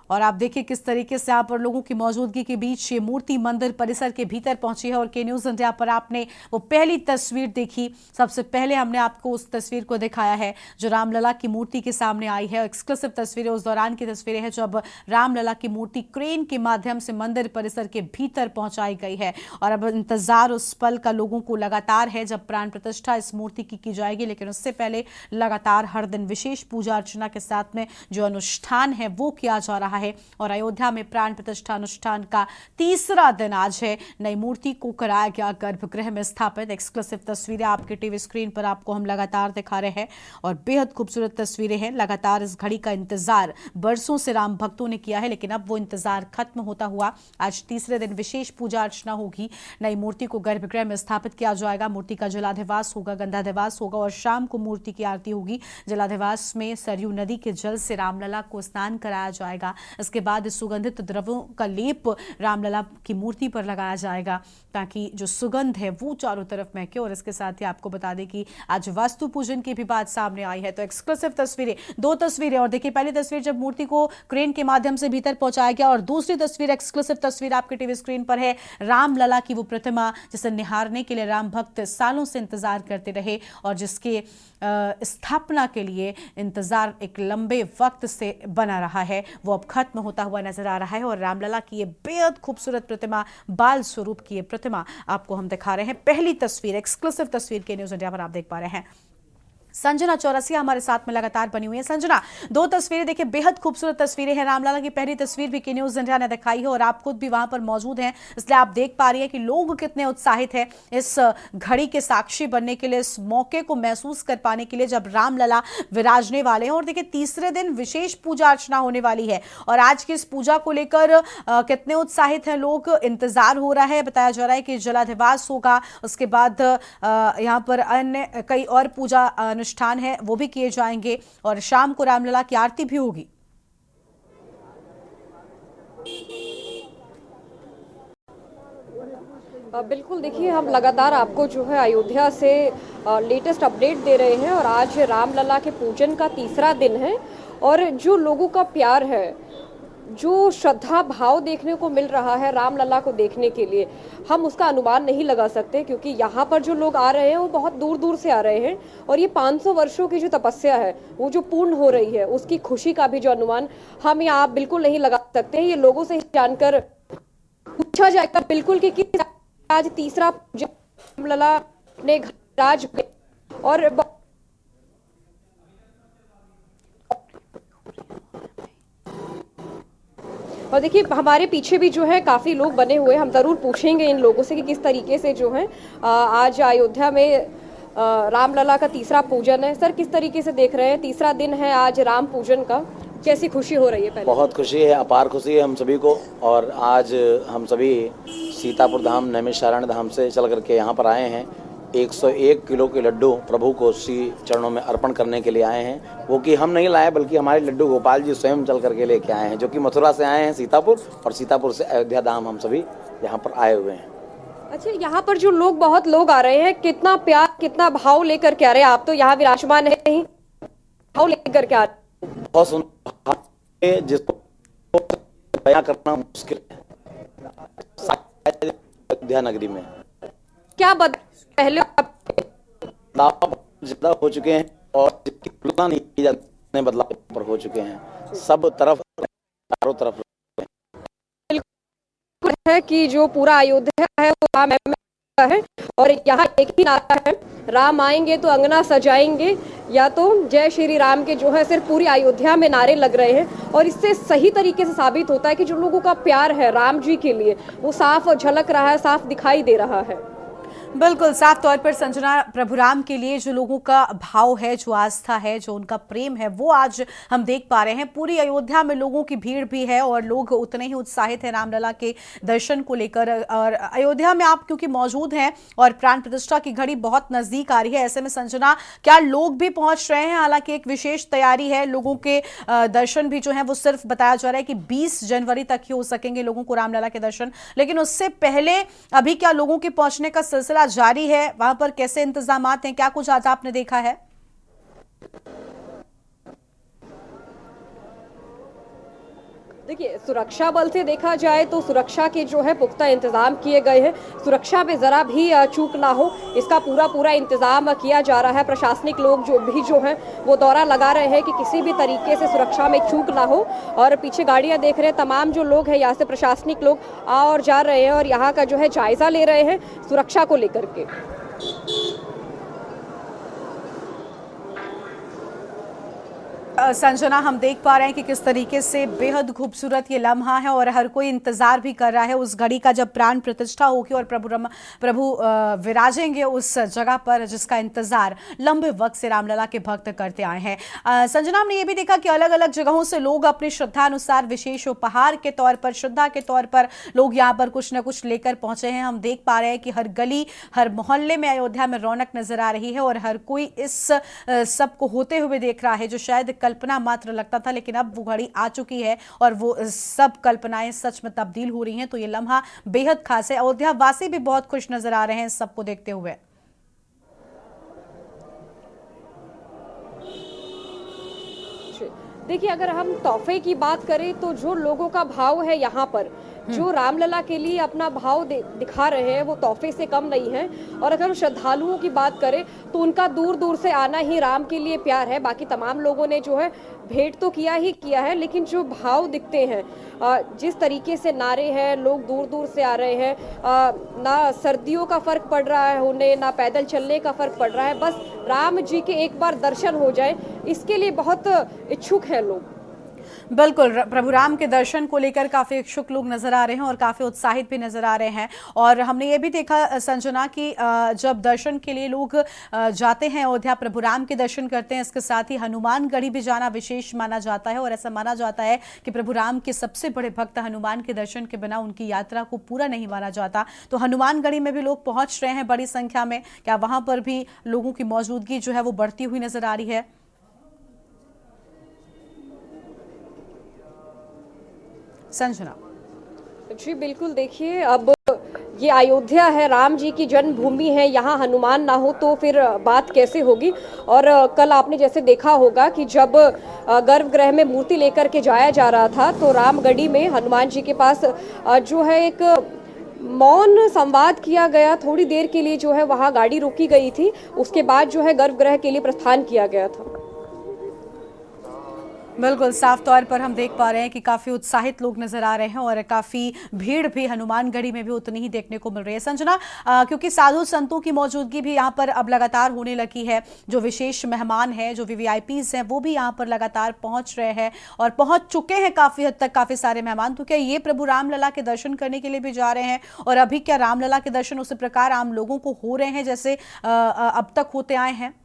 और आप देखिए किस तरीके से यहाँ पर लोगों की मौजूदगी के बीच ये मूर्ति मंदिर परिसर के भीतर पहुंची है। और के न्यूज इंडिया पर आपने वो पहली तस्वीर देखी। सबसे पहले हमने आपको उस तस्वीर को दिखाया है जो रामलला की मूर्ति के सामने आई है। एक्सक्लूसिव तस्वीरें उस दौरान की तस्वीरें हैं जब रामलला की मूर्ति क्रेन के माध्यम से मंदिर परिसर के भीतर पहुंचाई गई है। और अब इंतजार उस पल का लोगों को लगातार है जब प्राण प्रतिष्ठा इस मूर्ति की जाएगी। लेकिन उससे पहले लगातार हर दिन विशेष पूजा अर्चना के साथ में जो अनुष्ठान है वो किया जा रहा है। और अयोध्या में प्राण प्रतिष्ठा अनुष्ठान का तीसरा दिन आज है। नई मूर्ति को कराया गया गर्भगृह में स्थापित। एक्सक्लूसिव तस्वीरें आपके टीवी स्क्रीन पर आपको हम लगातार दिखा रहे हैं और बेहद खूबसूरत तस्वीरें हैं। लगातार इस घड़ी का इंतजार बरसों से राम भक्तों ने किया है, लेकिन अब वो इंतजार खत्म होता हुआ आज तीसरे दिन विशेष पूजा अर्चना होगी। नई मूर्ति को गर्भगृह में स्थापित किया जाएगा। मूर्ति का जलाधिवास होगा, गंधाधिवास होगा और शाम को मूर्ति की आरती होगी। जलाधिवास में सरयू नदी के जल से रामलला को स्नान कराया जाएगा। इसके बाद सुगंधित द्रव्यों का लेप रामलला की मूर्ति पर लगाया जाएगा ताकि जो सुगंध है वो चारों तरफ महके। और इसके साथ ही आपको बता दें कि आज वास्तु पूजन की भी बात सामने आई है। तो एक्सक्लूसिव तस्वीरें, दो तस्वीरें। और देखिए, पहली तस्वीर जब मूर्ति को क्रेन के माध्यम से भीतर पहुंचाया गया और दूसरी तस्वीर, एक्सक्लूसिव तस्वीर आपके टीवी स्क्रीन पर है, रामलला की वो प्रतिमा जिसे निहारने के लिए राम भक्त सालों से इंतजार करते रहे और जिसके स्थापना के लिए इंतजार एक लंबे वक्त से बना रहा है, वो अब खत्म होता हुआ नजर आ रहा है। और रामलला की ये बेहद खूबसूरत प्रतिमा, बाल स्वरूप की ये प्रतिमा आपको हम दिखा रहे हैं। पहली तस्वीर, एक्सक्लूसिव तस्वीर के न्यूज इंडिया पर आप देख पा रहे हैं। संजना चौरसिया हमारे साथ में लगातार बनी हुई है। संजना, दो तस्वीरें देखिए, बेहद खूबसूरत तस्वीरें हैं। रामलला की पहली तस्वीर भी के न्यूज इंडिया ने दिखाई है और आप खुद भी वहां पर मौजूद हैं, इसलिए आप देख पा रही हैं कि लोग कितने उत्साहित हैं इस घड़ी के साक्षी बनने के लिए, इस मौके को महसूस कर पाने के लिए जब रामलला विराजने वाले हैं। और देखिए, तीसरे दिन विशेष पूजा अर्चना होने वाली है और आज की इस पूजा को लेकर कितने उत्साहित हैं लोग, इंतजार हो रहा है। बताया जा रहा है कि जलाधिवास होगा, उसके बाद यहाँ पर अन्य कई और पूजा अनुष्ठान है वो भी किए जाएंगे और शाम को रामलला की आरती भी होगी। बिल्कुल, देखिए, हम लगातार आपको जो है अयोध्या से लेटेस्ट अपडेट दे रहे हैं और आज रामलला के पूजन का तीसरा दिन है। और जो लोगों का प्यार है, जो श्रद्धा भाव देखने को मिल रहा है रामलला को देखने के लिए, हम उसका अनुमान नहीं लगा सकते, क्योंकि यहाँ पर जो लोग आ रहे हैं वो बहुत दूर दूर से आ रहे हैं। और ये 500 वर्षों की जो तपस्या है वो जो पूर्ण हो रही है, उसकी खुशी का भी जो अनुमान हम यहाँ बिल्कुल नहीं लगा सकते। ये लोगों से जानकर पूछा जाएगा बिल्कुल कि किस आज तीसरा पूजन रामलला ने राज और देखिए, हमारे पीछे भी जो है काफी लोग बने हुए। हम जरूर पूछेंगे इन लोगों से कि किस तरीके से जो है आज अयोध्या में रामलला का तीसरा पूजन है। सर, किस तरीके से देख रहे हैं, तीसरा दिन है आज राम पूजन का, कैसी खुशी हो रही है? पहले बहुत खुशी है, अपार खुशी है हम सभी को। और आज हम सभी सीतापुर धाम नैमिषारण्य धाम से चल करके यहाँ पर आए हैं। 101 किलो के लड्डू प्रभु को श्री चरणों में अर्पण करने के लिए आए हैं। वो कि हम नहीं लाए, बल्कि हमारे लड्डू गोपाल जी स्वयं चल करके लेके आए हैं, जो कि मथुरा से आए हैं सीतापुर, और सीतापुर से अयोध्या धाम हम सभी यहाँ पर आए हुए हैं। अच्छा, यहाँ पर जो लोग, बहुत लोग आ रहे हैं, कितना प्यार, कितना भाव लेकर के आ रहे हैं? आप तो यहाँ विराजमान है, नहीं भाव लेकर के आ रहे हैं। बहुत सुंदर, जिसको बयां करना मुश्किल है अयोध्या नगरी में। क्या पहले ज्यादा हो चुके हैं और तुलना नहीं की जाती बदलाव पर हो चुके हैं। सब तरफ चारों तरफ है कि जो पूरा अयोध्या है वो राम है और यहाँ एक ही नारा है, राम आएंगे तो अंगना सजाएंगे, या तो जय श्री राम के जो है सिर्फ पूरी अयोध्या में नारे लग रहे हैं। और इससे सही तरीके से साबित होता है कि जो लोगों का प्यार है राम जी के लिए वो साफ झलक रहा है, साफ दिखाई दे रहा है। बिल्कुल साफ तौर पर संजना, प्रभु राम के लिए जो लोगों का भाव है, जो आस्था है, जो उनका प्रेम है, वो आज हम देख पा रहे हैं। पूरी अयोध्या में लोगों की भीड़ भी है और लोग उतने ही उत्साहित हैं रामलला के दर्शन को लेकर। और अयोध्या में आप क्योंकि मौजूद हैं और प्राण प्रतिष्ठा की घड़ी बहुत नजदीक आ रही है, ऐसे में संजना क्या लोग भी पहुंच रहे हैं? हालांकि एक विशेष तैयारी है, लोगों के दर्शन भी जो है वो सिर्फ बताया जा रहा है कि 20 जनवरी तक ही हो सकेंगे लोगों को रामलला के दर्शन, लेकिन उससे पहले अभी क्या लोगों के पहुंचने का सिलसिला जारी है? वहां पर कैसे इंतजामात हैं? क्या कुछ आज आपने देखा है? देखिए, सुरक्षा बल से देखा जाए तो सुरक्षा के जो है पुख्ता इंतजाम किए गए हैं। सुरक्षा में जरा भी चूक ना हो इसका पूरा इंतजाम किया जा रहा है। प्रशासनिक लोग जो हैं वो दौरा लगा रहे हैं कि किसी भी तरीके से सुरक्षा में चूक ना हो। और पीछे गाड़ियां देख रहे हैं, तमाम जो लोग हैं यहाँ से प्रशासनिक लोग आ और जा रहे हैं और यहाँ का जो है जायजा ले रहे हैं सुरक्षा को लेकर के। संजना, हम देख पा रहे हैं कि किस तरीके से बेहद खूबसूरत ये लम्हा है और हर कोई इंतजार भी कर रहा है उस घड़ी का जब प्राण प्रतिष्ठा होगी और प्रभु विराजेंगे उस जगह पर जिसका इंतजार लंबे वक्त से रामलला के भक्त करते आए हैं। संजना, हमने ये भी देखा कि अलग अलग जगहों से लोग अपनी श्रद्धा अनुसार विशेष उपहार के तौर पर, श्रद्धा के तौर पर लोग यहाँ पर कुछ न कुछ लेकर पहुंचे हैं। हम देख पा रहे हैं कि हर गली, हर मोहल्ले में अयोध्या में रौनक नजर आ रही है और हर कोई इस सब को होते हुए देख रहा है जो शायद कल्पना मात्र लगता था, लेकिन अब वो घड़ी आ चुकी है और वो सब कल्पनाएं सच में तब्दील हो रही हैं। तो ये लम्हा बेहद खास है। अयोध्या वासी भी बहुत खुश नजर आ रहे हैं सबको देखते हुए। देखिए, अगर हम तोहफे की बात करें तो जो लोगों का भाव है यहाँ पर, जो रामलला के लिए अपना भाव दिखा रहे हैं वो तोहफे से कम नहीं है। और अगर श्रद्धालुओं की बात करें तो उनका दूर दूर से आना ही राम के लिए प्यार है। बाकी तमाम लोगों ने जो है भेंट तो किया है, लेकिन जो भाव दिखते हैं, जिस तरीके से नारे हैं, लोग दूर दूर से आ रहे हैं, ना सर्दियों का फर्क पड़ रहा है उन्हें, ना पैदल चलने का फर्क पड़ रहा है, बस राम जी के एक बार दर्शन हो जाए इसके लिए बहुत इच्छुक है लोग। बिल्कुल, प्रभु राम के दर्शन को लेकर काफी इच्छुक लोग नजर आ रहे हैं और काफी उत्साहित भी नजर आ रहे हैं। और हमने ये भी देखा संजना कि जब दर्शन के लिए लोग जाते हैं अयोध्या, प्रभु राम के दर्शन करते हैं, इसके साथ ही हनुमानगढ़ी भी जाना विशेष माना जाता है। और ऐसा माना जाता है कि प्रभु राम के सबसे बड़े भक्त हनुमान के दर्शन के बिना उनकी यात्रा को पूरा नहीं माना जाता। तो हनुमानगढ़ी में भी लोग पहुंच रहे हैं बड़ी संख्या में। क्या वहां पर भी लोगों की मौजूदगी जो है वो बढ़ती हुई नजर आ रही है? संजना जी बिल्कुल, देखिए अब ये अयोध्या है, राम जी की जन्मभूमि है, यहाँ हनुमान ना हो तो फिर बात कैसे होगी। और कल आपने जैसे देखा होगा कि जब गर्भगृह में मूर्ति लेकर के जाया जा रहा था तो रामगढ़ी में हनुमान जी के पास जो है एक मौन संवाद किया गया। थोड़ी देर के लिए जो है वहाँ गाड़ी रोकी गई थी, उसके बाद जो है गर्भगृह के लिए प्रस्थान किया गया था। बिल्कुल, साफ तौर पर हम देख पा रहे हैं कि काफी उत्साहित लोग नजर आ रहे हैं और काफी भीड़ भी हनुमानगढ़ी में भी उतनी ही देखने को मिल रही है। संजना, क्योंकि साधु संतों की मौजूदगी भी यहाँ पर अब लगातार होने लगी है, जो विशेष मेहमान हैं, जो वीवीआईपीज हैं, वो भी यहाँ पर लगातार पहुंच रहे हैं और पहुंच चुके हैं काफी हद तक काफी सारे मेहमान। तो क्या ये प्रभु रामलला के दर्शन करने के लिए भी जा रहे हैं? और अभी क्या रामलला के दर्शन उसी प्रकार आम लोगों को हो रहे हैं जैसे अब तक होते आए हैं?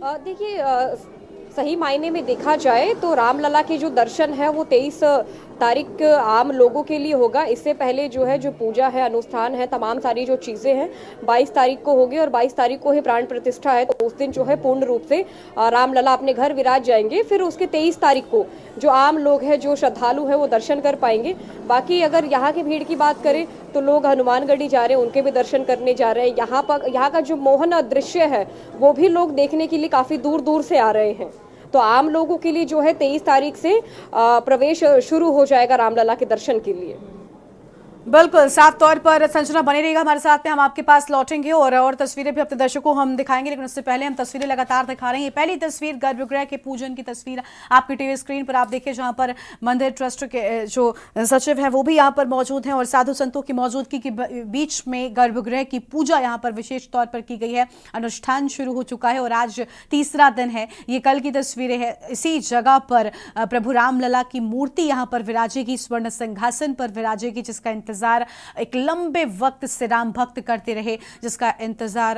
देखिए, सही मायने में देखा जाए तो रामलला के जो दर्शन है वो 23 तारीख आम लोगों के लिए होगा। इससे पहले जो है जो पूजा है, अनुष्ठान है, तमाम सारी जो चीज़ें हैं 22 तारीख को होगी और 22 तारीख को ही प्राण प्रतिष्ठा है। तो उस दिन जो है पूर्ण रूप से रामलला अपने घर विराज जाएंगे। फिर उसके 23 तारीख को जो आम लोग हैं, जो श्रद्धालु हैं, वो दर्शन कर पाएंगे। बाकी अगर यहाँ की भीड़ की बात करें तो लोग हनुमानगढ़ी जा रहे हैं, उनके भी दर्शन करने जा रहे हैं। यहाँ का जो मोहन दृश्य है वो भी लोग देखने के लिए काफ़ी दूर दूर से आ रहे हैं। तो आम लोगों के लिए जो है 23 तारीख से प्रवेश शुरू हो जाएगा रामलला के दर्शन के लिए। बिल्कुल साफ तौर पर संजना बने रहेगा हमारे साथ में, हम आपके पास लौटेंगे और तस्वीरें भी अपने दर्शकों हम दिखाएंगे, लेकिन उससे पहले हम तस्वीरें लगातार दिखा रहे हैं। पहली तस्वीर गर्भगृह के पूजन की तस्वीर आपकी टीवी स्क्रीन पर आप देखिए, जहां पर मंदिर ट्रस्ट के जो सचिव है वो भी यहाँ पर मौजूद हैं और साधु संतों की मौजूदगी के बीच में गर्भगृह की पूजा यहाँ पर विशेष तौर पर की गई है। अनुष्ठान शुरू हो चुका है और आज तीसरा दिन है। ये कल की तस्वीरें हैं। इसी जगह पर प्रभु रामलला की मूर्ति यहाँ पर विराजेगी, स्वर्ण सिंहासन पर विराजेगी, जिसका इंतजार एक लंबे वक्त से राम भक्त करते रहे, जिसका इंतजार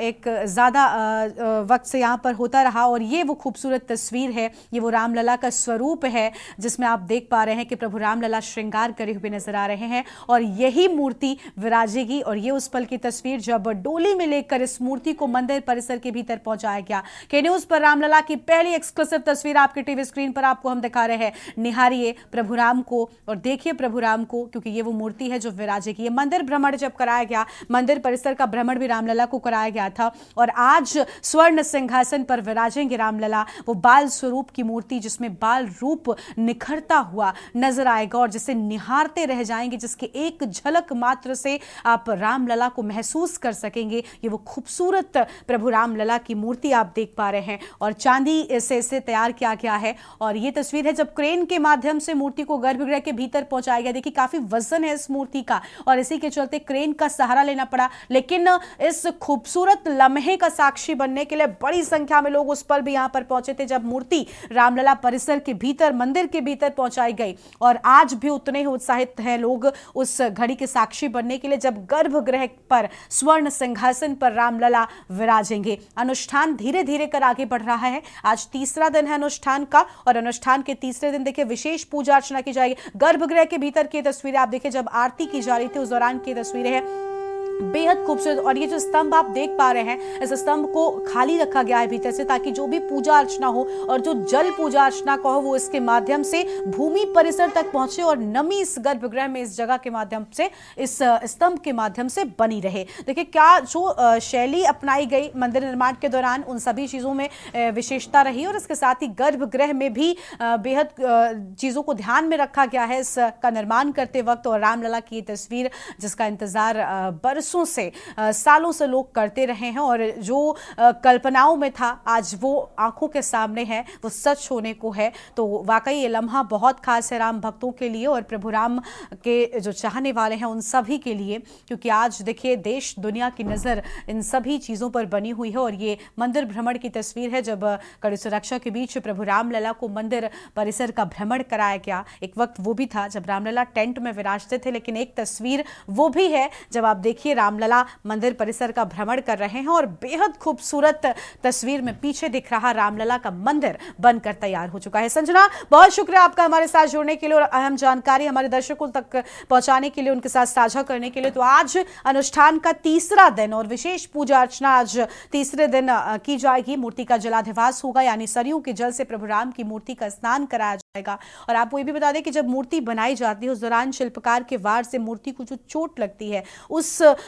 एक ज्यादा वक्त से यहाँ पर होता रहा। और ये वो खूबसूरत तस्वीर है, ये वो रामलला का स्वरूप है जिसमें आप देख पा रहे हैं कि प्रभु रामलला श्रृंगार करे हुए नजर आ रहे हैं और यही मूर्ति विराजेगी। और ये उस पल की तस्वीर जब डोली में लेकर इस मूर्ति को मंदिर परिसर के भीतर पहुंचाया गया। के न्यूज पर रामलला की पहली एक्सक्लूसिव तस्वीर आपके टीवी स्क्रीन पर आपको हम दिखा रहे हैं। निहारिए प्रभु राम को और देखिए प्रभु राम को, क्योंकि ये वो मूर्ति है जो विराजेगी। ये मंदिर भ्रमण जब कराया गया, मंदिर परिसर का भ्रमण भी रामलला को कराया गया था और आज स्वर्ण सिंहासन पर विराजेंगे रामलला, वो बाल स्वरूप की मूर्ति जिसमें बाल रूप निखरता हुआ नजर आएगा और जिसे निहारते रह जाएंगे, जिसके एक झलक मात्र से आप रामलला को महसूस कर सकेंगे। ये वो खूबसूरत प्रभु रामलला की मूर्ति आप देख पा रहे हैं और चांदी से इसे तैयार किया गया है। और ये तस्वीर है जब क्रेन के माध्यम से मूर्ति को गर्भगृह के भीतर पहुंचाया गया। देखिए काफी वजन है इस मूर्ति का और इसी के चलते क्रेन का सहारा लेना पड़ा, लेकिन इस खूबसूरत लम्हे का साक्षी बनने के लिए बड़ी संख्या में लोग उस पल भी यहां पर पहुंचे थे जब मूर्ति रामलला परिसर के भीतर, मंदिर के भीतर पहुंचाई गई। और आज भी उतने ही उत्साहित हैं लोग उस घड़ी के साक्षी बनने के लिए जब गर्भगृह पर स्वर्ण सिंहासन पर रामलला विराजेंगे। अनुष्ठान धीरे धीरे कर आगे बढ़ रहा है। आज तीसरा दिन है अनुष्ठान का और अनुष्ठान के तीसरे दिन देखिए विशेष पूजा अर्चना की जाएगी। गर्भगृह के भीतर की तस्वीरें आप देखिए, जब आरती की जा रही थी उस दौरान की तस्वीरें हैं, बेहद खूबसूरत। और ये जो स्तंभ आप देख पा रहे हैं, इस स्तंभ को खाली रखा गया है भीतर से, ताकि जो भी पूजा अर्चना हो और जो जल पूजा अर्चना का हो वो इसके माध्यम से भूमि परिसर तक पहुंचे और नमी इस गर्भगृह में, इस जगह के माध्यम से, इस स्तंभ के माध्यम से बनी रहे। देखिए क्या जो शैली अपनाई गई मंदिर निर्माण के दौरान, उन सभी चीजों में विशेषता रही और इसके साथ ही गर्भगृह में भी बेहद चीजों को ध्यान में रखा गया है इसका निर्माण करते वक्त। और रामलला की तस्वीर जिसका इंतजार से सालों से लोग करते रहे हैं और जो कल्पनाओं में था आज वो आंखों के सामने है, वो सच होने को है। तो वाकई ये लम्हा बहुत खास है राम भक्तों के लिए और प्रभु राम के जो चाहने वाले हैं उन सभी के लिए, क्योंकि आज देखिए देश दुनिया की नज़र इन सभी चीज़ों पर बनी हुई है। और ये मंदिर भ्रमण की तस्वीर है जब कड़ी सुरक्षा के बीच प्रभु रामलला को मंदिर परिसर का भ्रमण कराया गया। एक वक्त वो भी था जब रामलला टेंट में विराजते थे, लेकिन एक तस्वीर वो भी है जब आप देखिए रामलला मंदिर परिसर का भ्रमण कर रहे हैं और बेहद खूबसूरत तस्वीर में पीछे दिख रहा रामलला का मंदिर बनकर तैयार हो चुका है। संजना, बहुत शुक्रिया आपका हमारे साथ जुड़ने के लिए और अहम जानकारी हमारे दर्शकों तक पहुंचाने के लिए, उनके साथ साझा करने के लिए। तो आज अनुष्ठान का तीसरा दिन और विशेष पूजा अर्चना आज तीसरे दिन की जाएगी। मूर्ति का जलाधिवास होगा, यानी सरयू के जल से प्रभु राम की मूर्ति का स्नान कराया जाएगा। और आपको ये भी बता दें कि जब मूर्ति बनाई जाती है उस दौरान शिल्पकार के वार से मूर्ति को जो चोट लगती है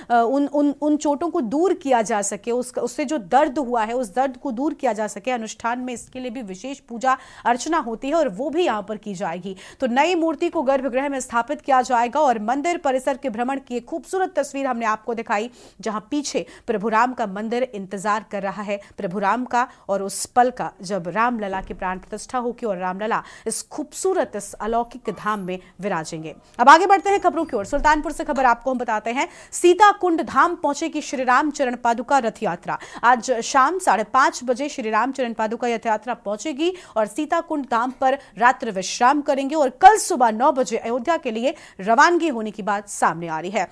उन चोटों को दूर किया जा सके, उससे जो दर्द हुआ है उस दर्द को दूर किया जा सके। अनुष्ठान में इसके लिए भी विशेष पूजा अर्चना होती है और वो भी यहाँ पर की जाएगी। तो नई मूर्ति को गर्भगृह में स्थापित किया जाएगा और मंदिर परिसर के भ्रमण की एक खूबसूरत तस्वीर हमने आपको दिखाई, जहां पीछे प्रभु राम का मंदिर इंतजार कर रहा है, प्रभु राम का और उस पल का जब रामलला की प्राण प्रतिष्ठा होगी और रामलला इस खूबसूरत इस अलौकिक धाम में विराजेंगे। अब आगे बढ़ते हैं खबरों की ओर। सुल्तानपुर से खबर आपको हम बताते हैं। सीताकुंड धाम पहुंचेगी श्री राम चरण पादुका रथ यात्रा। आज शाम 5:30 बजे श्री राम चरण पादुका रथ यात्रा पहुंचेगी और सीताकुंड धाम पर रात्रि विश्राम करेंगे और कल सुबह 9 बजे अयोध्या के लिए रवानगी होने की बात सामने आ रही है।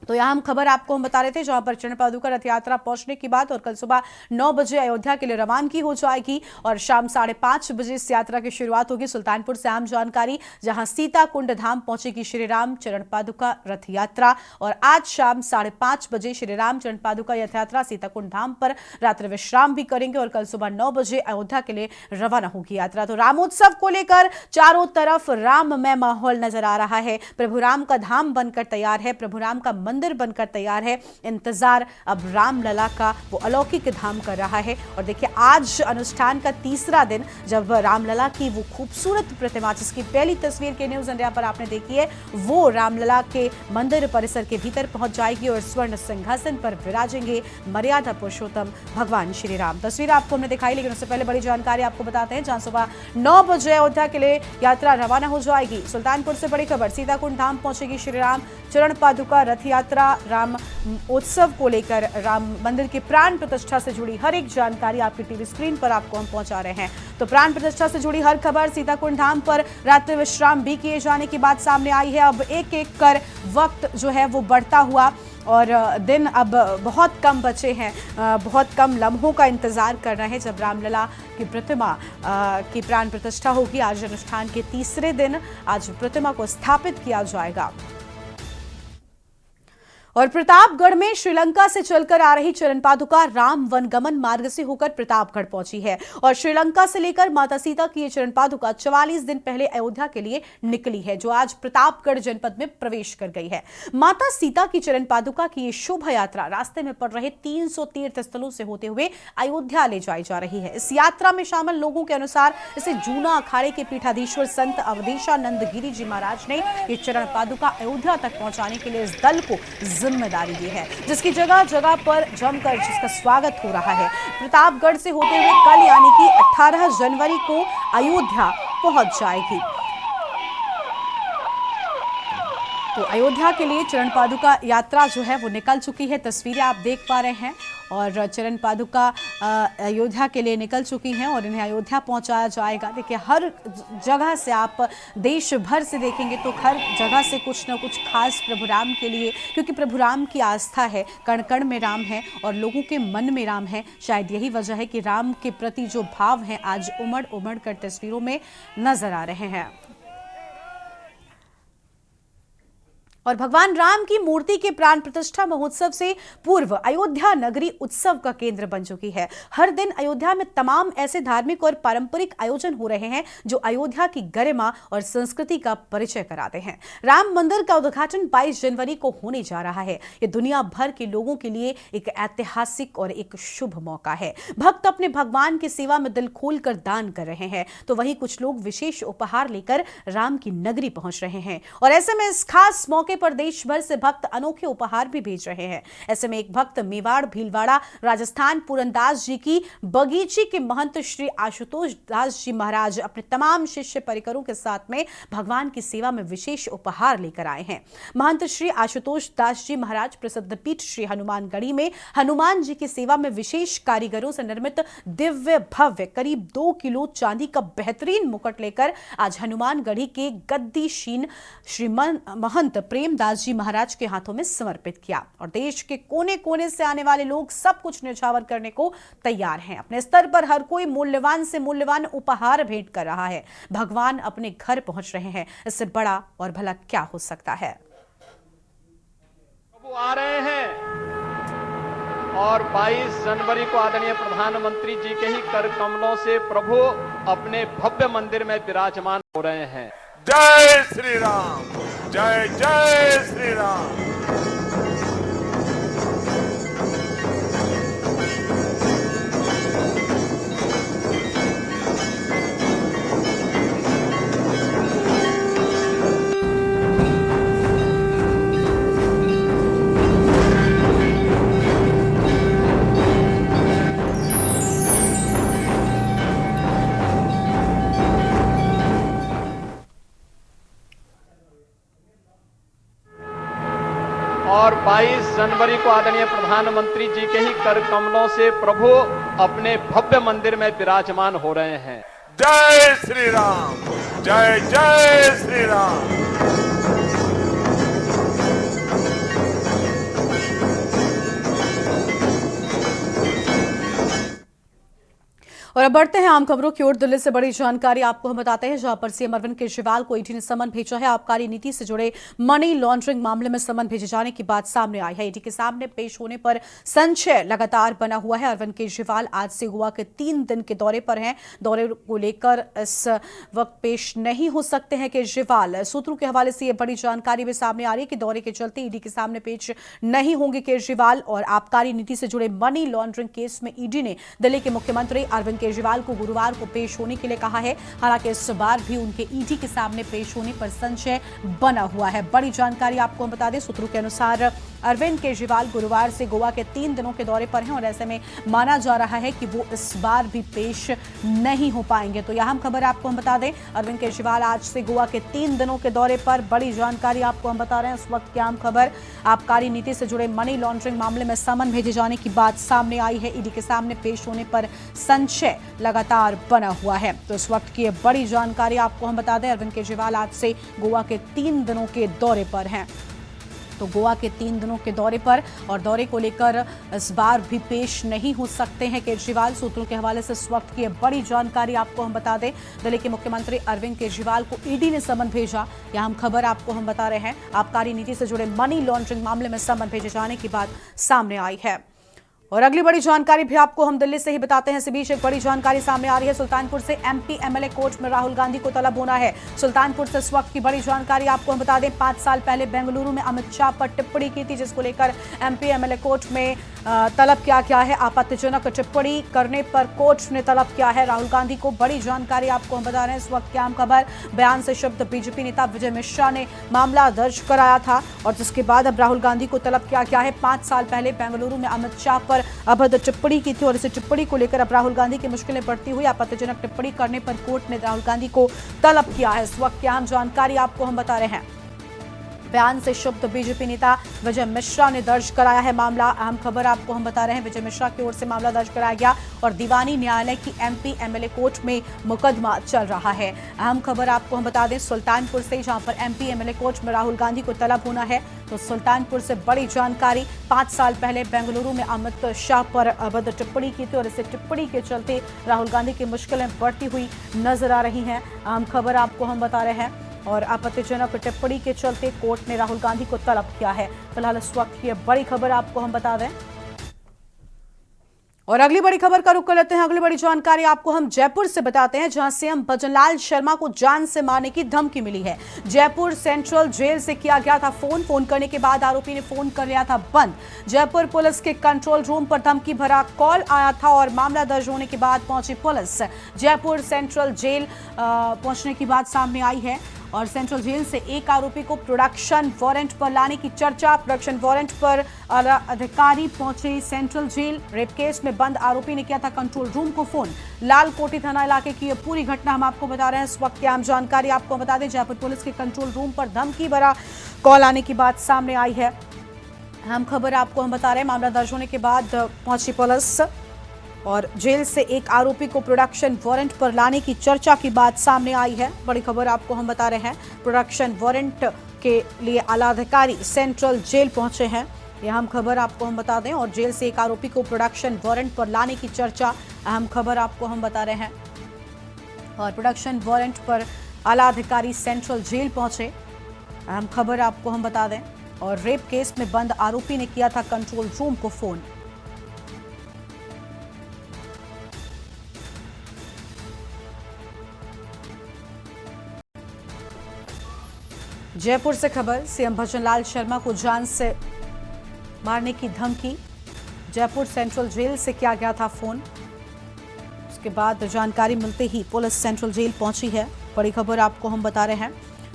तो यहाँ हम खबर आपको हम बता रहे थे, जहां पर चरण पादुका रथ यात्रा पहुंचने की बात और कल सुबह 9 बजे अयोध्या के लिए रवानगी हो जाएगी और शाम 5:30 बजे इस यात्रा की शुरुआत होगी। सुल्तानपुर से आम जानकारी, जहां सीताकुंड धाम पहुंचेगी श्री राम चरण पादुका रथ यात्रा और आज शाम 5:30 बजे श्री राम चरण पादुका रथ यात्रा सीताकुंड धाम पर रात्रि विश्राम भी करेंगे और कल सुबह 9 बजे अयोध्या के लिए रवाना होगी यात्रा। तो रामोत्सव को लेकर चारों तरफ राममय माहौल नजर आ रहा है। प्रभु राम का धाम बनकर तैयार है, प्रभु राम का मंदिर बनकर तैयार है। इंतजार अब रामलला का वो अलौकिक धाम कर रहा है। और देखिए आज अनुष्ठान का तीसरा दिन, जब रामलला की वो खूबसूरत प्रतिमा, जिसकी पहली तस्वीर के न्यूज इंडिया पर आपने देखी है, वो रामलला के मंदिर परिसर के भीतर पहुंच जाएगी और स्वर्ण सिंहासन पर विराजेंगे मर्यादा पुरुषोत्तम भगवान श्री राम। तस्वीर आपको हमने दिखाई, लेकिन उससे पहले बड़ी जानकारी आपको बताते हैं। जहां सुबह 9 बजे अयोध्या के लिए यात्रा रवाना हो जाएगी। सुल्तानपुर से बड़ी खबर, सीताकुंड धाम पहुंचेगी श्री राम। चरण पादुका रथ यात्रा, राम उत्सव को लेकर राम मंदिर की प्राण प्रतिष्ठा से जुड़ी हर एक जानकारी आपकी टीवी स्क्रीन पर आपको हम पहुंचा रहे हैं। तो प्राण प्रतिष्ठा से जुड़ी हर खबर, सीताकुंड धाम पर रात्रि विश्राम भी किए जाने की बात सामने आई है। अब एक एक कर वक्त जो है वो बढ़ता हुआ और दिन अब बहुत कम बचे हैं, बहुत कम लम्हों का इंतजार कर रहे हैं जब रामलला की प्रतिमा की प्राण प्रतिष्ठा होगी। आज अनुष्ठान के तीसरे दिन आज प्रतिमा को स्थापित किया जाएगा। और प्रतापगढ़ में श्रीलंका से चलकर आ रही चरण पादुका राम वनगमन मार्ग से होकर प्रतापगढ़ पहुंची है। और श्रीलंका से लेकर माता सीता की ये चरण पादुका 44 दिन पहले अयोध्या के लिए निकली है, जो आज प्रतापगढ़ जनपद में प्रवेश कर गई है। माता सीता की चरण पादुका की ये शोभा यात्रा रास्ते में पड़ रहे 300 तीर्थ स्थलों से होते हुए अयोध्या ले जाई जा रही है। इस यात्रा में शामिल लोगों के अनुसार इसे जूना अखाड़े के पीठाधीश्वर संत अवधेशानंद गिरी जी महाराज ने ये चरण पादुका अयोध्या तक पहुंचाने के लिए इस दल को जिम्मेदारी दी है, जिसकी जगह जगह पर जमकर जिसका स्वागत हो रहा है। प्रतापगढ़ से होते हुए कल यानी कि 18 जनवरी को अयोध्या पहुंच जाएगी। तो अयोध्या के लिए चरण पादुका यात्रा जो है वो निकल चुकी है। तस्वीरें आप देख पा रहे हैं और चरण पादुका अयोध्या के लिए निकल चुकी हैं और इन्हें अयोध्या पहुंचाया जाएगा। देखिए हर जगह से आप देश भर से देखेंगे तो हर जगह से कुछ ना कुछ खास प्रभु राम के लिए, क्योंकि प्रभु राम की आस्था है, कण कण में राम है और लोगों के मन में राम है। शायद यही वजह है कि राम के प्रति जो भाव हैं आज उमड़ उमड़ कर तस्वीरों में नजर आ रहे हैं। और भगवान राम की मूर्ति के प्राण प्रतिष्ठा महोत्सव से पूर्व अयोध्या नगरी उत्सव का केंद्र बन चुकी है। हर दिन अयोध्या में तमाम ऐसे धार्मिक और पारंपरिक आयोजन हो रहे हैं जो अयोध्या की गरिमा और संस्कृति का परिचय कराते हैं। राम मंदिर का उद्घाटन 22 जनवरी को होने जा रहा है। ये दुनिया भर के लोगों के लिए एक ऐतिहासिक और एक शुभ मौका है। भक्त अपने भगवान की सेवा में दिल खोलकर दान कर रहे हैं, तो वहीं कुछ लोग विशेष उपहार लेकर राम की नगरी पहुंच रहे हैं। और ऐसे में इस खास मौके पर देश भर से भक्त अनोखे उपहार भी भेज रहे हैं। ऐसे में एक भक्त मेवाड़ भीलवाड़ा राजस्थान पूरनदास जी की बगीची के महंत श्री आशुतोष दास जी महाराज अपने तमाम शिष्य परिकरों के साथ में भगवान की सेवा में विशेष उपहार लेकर आए हैं। महंत श्री आशुतोष दास जी महाराज प्रसिद्ध पीठ श्री हनुमानगढ़ी में हनुमान जी की सेवा में विशेष कारीगरों से निर्मित दिव्य भव्य करीब 2 किलो चांदी का बेहतरीन मुकुट लेकर आज हनुमानगढ़ी के गद्दीशीन श्री महंत प्रेमदास जी महाराज के हाथों में समर्पित किया। और देश के कोने कोने से आने वाले लोग सब कुछ न्यौछावर करने को तैयार हैं। अपने स्तर पर हर कोई मूल्यवान से मूल्यवान उपहार भेंट कर रहा है। भगवान अपने घर पहुंच रहे हैं, इससे बड़ा और भला क्या हो सकता है। प्रभु आ रहे हैं और 22 जनवरी को आदरणीय प्रधानमंत्री जी के ही कर कमलों से प्रभु अपने भव्य मंदिर में विराजमान हो रहे हैं। जय श्री राम, जय जय श्री राम। और 22 जनवरी को आदरणीय प्रधानमंत्री जी के ही कर कमलों से प्रभु अपने भव्य मंदिर में विराजमान हो रहे हैं। जय श्री राम, जय जय श्री राम। और अब बढ़ते हैं आम खबरों की ओर। दिल्ली से बड़ी जानकारी आपको हम बताते हैं, जहां पर सीएम अरविंद केजरीवाल को ईडी ने समन भेजा है। आबकारी नीति से जुड़े मनी लॉन्ड्रिंग मामले में समन भेजे जाने की बात सामने आई है। ईडी के सामने पेश होने पर संशय लगातार बना हुआ है। अरविंद केजरीवाल आज से गोवा के 3 दिन के दौरे पर हैं। दौरे को लेकर इस वक्त पेश नहीं हो सकते हैं केजरीवाल। सूत्रों के हवाले से यह बड़ी जानकारी भी सामने आ रही है कि दौरे के चलते ईडी के सामने पेश नहीं होंगे केजरीवाल। और आबकारी नीति से जुड़े मनी लॉन्ड्रिंग केस में ईडी ने दिल्ली के मुख्यमंत्री अरविंद केजरीवाल को गुरुवार को पेश होने के लिए कहा है। हालांकि इस बार भी उनके ईडी के सामने पेश होने पर संशय बना हुआ है। बड़ी जानकारी आपको हम बता दें, सूत्रों के अनुसार अरविंद केजरीवाल गुरुवार से गोवा के 3 दिनों के दौरे पर हैं और ऐसे में माना जा रहा है कि वो इस बार भी पेश नहीं हो पाएंगे। तो यह अहम खबर आपको हम बता दें, अरविंद केजरीवाल आज से गोवा के 3 दिनों के दौरे पर। बड़ी जानकारी आपको हम बता रहे हैं इस वक्त की अहम खबर। आबकारी नीति से जुड़े मनी लॉन्ड्रिंग मामले में समन भेजे जाने की बात सामने आई है। ईडी के सामने पेश होने पर संशय लगातार बना हुआ है। तो इस वक्त की बड़ी जानकारी आपको हम बता दें, अरविंद केजरीवाल आज से गोवा के 3 दिनों के दौरे पर हैं। तो गोवा के 3 दिनों के दौरे पर और दौरे को लेकर इस बार भी पेश नहीं हो सकते हैं केजरीवाल। सूत्रों के हवाले से इस वक्त की बड़ी जानकारी आपको हम बता दें, दिल्ली के मुख्यमंत्री अरविंद केजरीवाल को ईडी ने समन भेजा। यह हम खबर आपको हम बता रहे हैं। आबकारी नीति से जुड़े मनी लॉन्ड्रिंग मामले में समन भेजे जाने की बात सामने आई है। और अगली बड़ी जानकारी भी आपको हम दिल्ली से ही बताते हैं। इस बीच एक बड़ी जानकारी सामने आ रही है। सुल्तानपुर से एमपी एमएलए कोर्ट में राहुल गांधी को तलब होना है। सुल्तानपुर से इस वक्त की बड़ी जानकारी आपको हम बता दें, 5 साल पहले बेंगलुरु में अमित शाह पर टिप्पणी की थी, जिसको लेकर एमपी एमएलए कोर्ट में तलब किया गया है। आपत्तिजनक टिप्पणी करने पर कोर्ट ने तलब किया है राहुल गांधी को। बड़ी जानकारी आपको हम बता रहे हैं इस वक्त की आम खबर। बयान से शब्द बीजेपी नेता विजय मिश्रा ने मामला दर्ज कराया था और जिसके बाद अब राहुल गांधी को तलब किया गया है। 5 साल पहले बेंगलुरु में अमित शाह पर अभद्र टिप्पणी की थी और इस टिप्पणी को लेकर अब राहुल गांधी की मुश्किलें बढ़ती हुई। आपत्तिजनक टिप्पणी करने पर कोर्ट ने राहुल गांधी को तलब किया है। इस वक्त की अहम जानकारी आपको हम बता रहे हैं। बयान से क्षुब्ध बीजेपी नेता विजय मिश्रा ने दर्ज कराया है मामला। अहम खबर आपको हम बता रहे हैं, विजय मिश्रा की ओर से मामला दर्ज कराया गया और दीवानी न्यायालय की एमपी एमएलए कोर्ट में मुकदमा चल रहा है। अहम खबर आपको हम बता दें, सुल्तानपुर से, जहां पर एमपी एमएलए कोर्ट में राहुल गांधी को तलब होना है। तो सुल्तानपुर से बड़ी जानकारी, 5 साल पहले बेंगलुरु में अमित शाह पर अभद्र टिप्पणी की थी और इस टिप्पणी के चलते राहुल गांधी की मुश्किलें बढ़ती हुई नजर आ रही हैं। अहम खबर आपको हम बता रहे हैं और आपत्तिजनक टिप्पणी के चलते कोर्ट ने राहुल गांधी को तलब किया है। फिलहाल इस वक्त की बड़ी खबर आपको हम बता दें और अगली बड़ी खबर का रुख कर लेते हैं। अगली बड़ी जानकारी आपको हम जयपुर से बताते हैं, जहां सीएम भजनलाल शर्मा को जान से मारने की धमकी मिली है। जयपुर सेंट्रल जेल से किया गया था फोन करने के बाद आरोपी ने फोन कर लिया था बंद। जयपुर पुलिस के कंट्रोल रूम पर धमकी भरा कॉल आया था और मामला दर्ज होने के बाद पहुंची पुलिस। जयपुर सेंट्रल जेल पहुंचने की बात सामने आई है और सेंट्रल जेल से एक आरोपी को प्रोडक्शन वारंट पर लाने की चर्चा। प्रोडक्शन वारंट पर अधिकारी पहुंचे सेंट्रल जेल। रेप केस में बंद आरोपी ने किया था कंट्रोल रूम को फोन। लालकोटी थाना इलाके की यह पूरी घटना हम आपको बता रहे हैं। इस वक्त की आम जानकारी आपको बता दें, जयपुर पुलिस के कंट्रोल रूम पर धमकी भरा कॉल आने की बात सामने आई है। हम खबर आपको हम बता रहे हैं, मामला दर्ज होने के बाद पहुंची पुलिस और जेल से एक आरोपी को प्रोडक्शन वारंट पर लाने की चर्चा की बात सामने आई है। बड़ी खबर आपको हम बता रहे हैं, प्रोडक्शन वारंट के लिए आला अधिकारी सेंट्रल जेल पहुंचे हैं। यह हम खबर आपको हम बता दें और जेल से एक आरोपी को प्रोडक्शन वारंट पर लाने की चर्चा। अहम खबर आपको हम बता रहे हैं और प्रोडक्शन वारंट पर आला अधिकारी सेंट्रल जेल पहुंचे। अहम खबर आपको हम बता दें और रेप केस में बंद आरोपी ने किया था कंट्रोल रूम को फोन। जयपुर से खबर, सीएम भजनलाल शर्मा को जान से मारने की धमकी। जयपुर सेंट्रल जेल से किया गया था फोन। उसके बाद जानकारी मिलते ही पुलिस सेंट्रल जेल पहुंची है। बड़ी खबर आपको हम बता रहे हैं,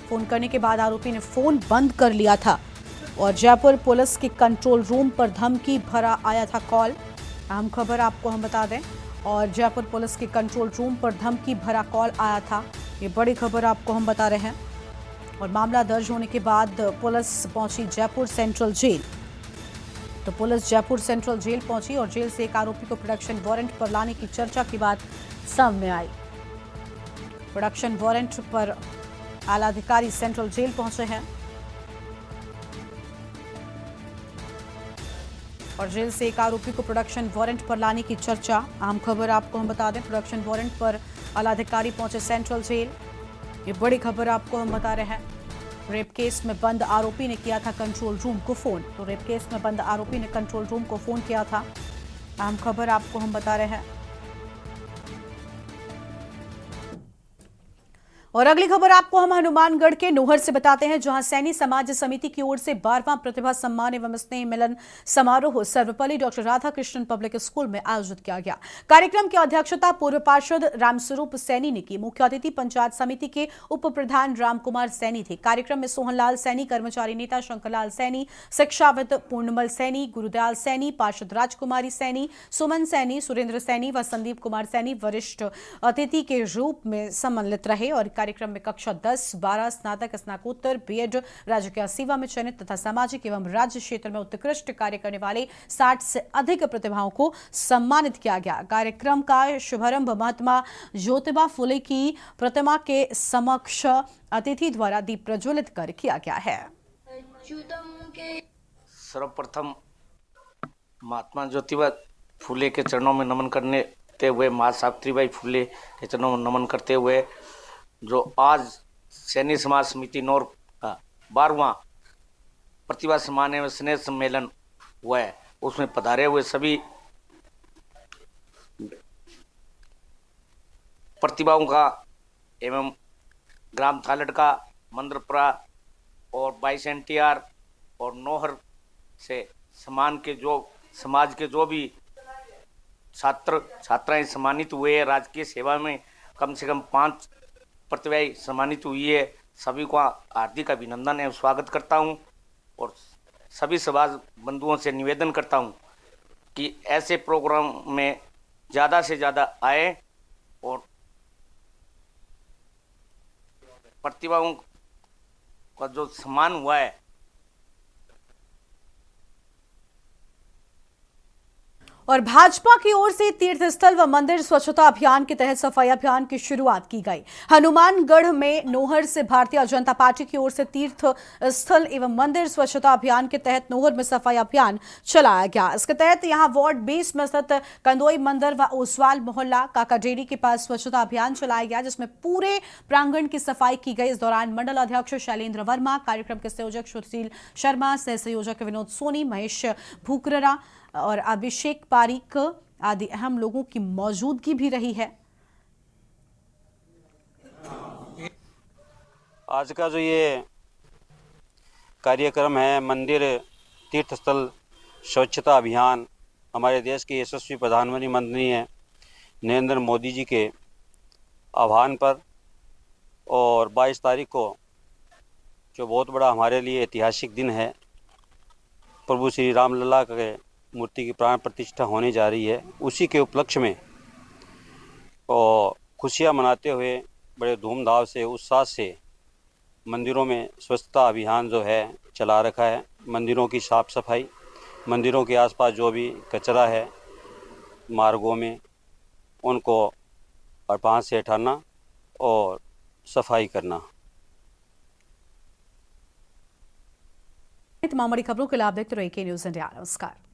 फोन करने के बाद आरोपी ने फोन बंद कर लिया था और जयपुर पुलिस के कंट्रोल रूम पर धमकी भरा आया था कॉल। अहम खबर आपको हम बता दें और जयपुर पुलिस के कंट्रोल रूम पर धमकी भरा कॉल आया था। ये बड़ी खबर आपको हम बता रहे हैं और मामला दर्ज होने के बाद पुलिस पहुंची जयपुर सेंट्रल जेल। तो पुलिस जयपुर सेंट्रल जेल पहुंची और जेल से एक आरोपी को प्रोडक्शन वारंट पर लाने की चर्चा की बात सामने आई। प्रोडक्शन वारंट पर आला अधिकारी सेंट्रल जेल पहुंचे हैं। और जेल से एक आरोपी को प्रोडक्शन वारंट पर लाने की चर्चा। अहम खबर आपको हम बता दें, प्रोडक्शन वारंट पर आला अधिकारी पहुंचे सेंट्रल जेल। ये बड़ी खबर आपको हम बता रहे हैं। रेप केस में बंद आरोपी ने किया था कंट्रोल रूम को फोन। तो रेप केस में बंद आरोपी ने कंट्रोल रूम को फोन किया था। अहम खबर आपको हम बता रहे हैं। और अगली खबर आपको हम हनुमानगढ़ के नोहर से बताते हैं, जहां सैनी समाज समिति की ओर से 12वां प्रतिभा सम्मान एवं स्नेह मिलन समारोह Sarvepalli doctor Radha Krishnan public school में आयोजित किया गया। कार्यक्रम की अध्यक्षता पूर्व पार्षद रामस्वरूप सैनी ने की। मुख्य अतिथि पंचायत समिति के उप प्रधान रामकुमार सैनी थे। कार्यक्रम में सोहनलाल सैनी, कर्मचारी नेता शंकरलाल सैनी, शिक्षाविद पूर्णमल सैनी, गुरुदयाल सैनी, पार्षद राजकुमारी सैनी, सुमन सैनी, सुरेंद्र सैनी व संदीप कुमार सैनी वरिष्ठ अतिथि के रूप में सम्मिलित रहे। और कार्यक्रम में कक्षा 10, 12, स्नातक, स्नातकोत्तर, बीएड, राजकीय सेवा में चयनित तथा सामाजिक एवं राज्य क्षेत्र में उत्कृष्ट कार्य करने वाले 60 से अधिक प्रतिभाओं को सम्मानित किया गया। कार्यक्रम का शुभारंभ महात्मा ज्योतिबा फुले की प्रतिमा के समक्ष अतिथि द्वारा दीप प्रज्वलित कर किया गया है। सर्वप्रथम महात्मा ज्योतिबा फुले के चरणों में नमन करते हुए, मां सावित्रीबाई फुले के चरणों में नमन करते हुए, जो आज सैनी समाज समिति नौर का 12वां प्रतिभा सम्मान एवं स्नेह सम्मेलन हुआ है, उसमें पधारे हुए सभी प्रतिभाओं का एवं ग्राम थालट का, मंदरपुरा और 22 NTR और नौहर से समाज के जो भी छात्र छात्राएं सम्मानित हुए हैं, राजकीय सेवा में कम से कम 5 प्रतिभाएं सम्मानित हुई है, सभी को हार्दिक अभिनंदन एवं स्वागत करता हूं। और सभी समाज बंधुओं से निवेदन करता हूं कि ऐसे प्रोग्राम में ज़्यादा से ज़्यादा आए और प्रतिभाओं का जो सम्मान हुआ है। और भाजपा की ओर से तीर्थस्थल व मंदिर स्वच्छता अभियान के तहत सफाई अभियान की शुरुआत की गई। हनुमानगढ़ में नोहर से भारतीय जनता पार्टी की ओर से तीर्थ स्थल एवं मंदिर स्वच्छता अभियान के तहत नोहर में सफाई अभियान चलाया गया। इसके तहत यहां वार्ड 20 में स्थित कंदोई मंदिर व ओसवाल मोहल्ला काका डेरी के पास स्वच्छता अभियान चलाया गया, जिसमें पूरे प्रांगण की सफाई की गई। इस दौरान मंडल अध्यक्ष शैलेंद्र वर्मा, कार्यक्रम के संयोजक सुशील शर्मा, सह संयोजक विनोद सोनी, महेश भूकरा और अभिषेक पारिक आदि अहम लोगों की मौजूदगी भी रही है। आज का जो ये कार्यक्रम है, मंदिर तीर्थस्थल स्वच्छता अभियान, हमारे देश के यशस्वी प्रधानमंत्री माननीय नरेंद्र मोदी जी के आह्वान पर और 22 तारीख को जो बहुत बड़ा हमारे लिए ऐतिहासिक दिन है, प्रभु श्री रामलला के मूर्ति की प्राण प्रतिष्ठा होने जा रही है, उसी के उपलक्ष्य में और खुशियाँ मनाते हुए बड़े धूमधाम से, उत्साह से मंदिरों में स्वच्छता अभियान जो है चला रखा है। मंदिरों की साफ़ सफाई, मंदिरों के आसपास जो भी कचरा है मार्गों में, उनको वहाँ से हटाना और सफाई करना। तमाम बड़ी खबरों के लिए आप देखते रहिए के न्यूज़ इंडिया। नमस्कार।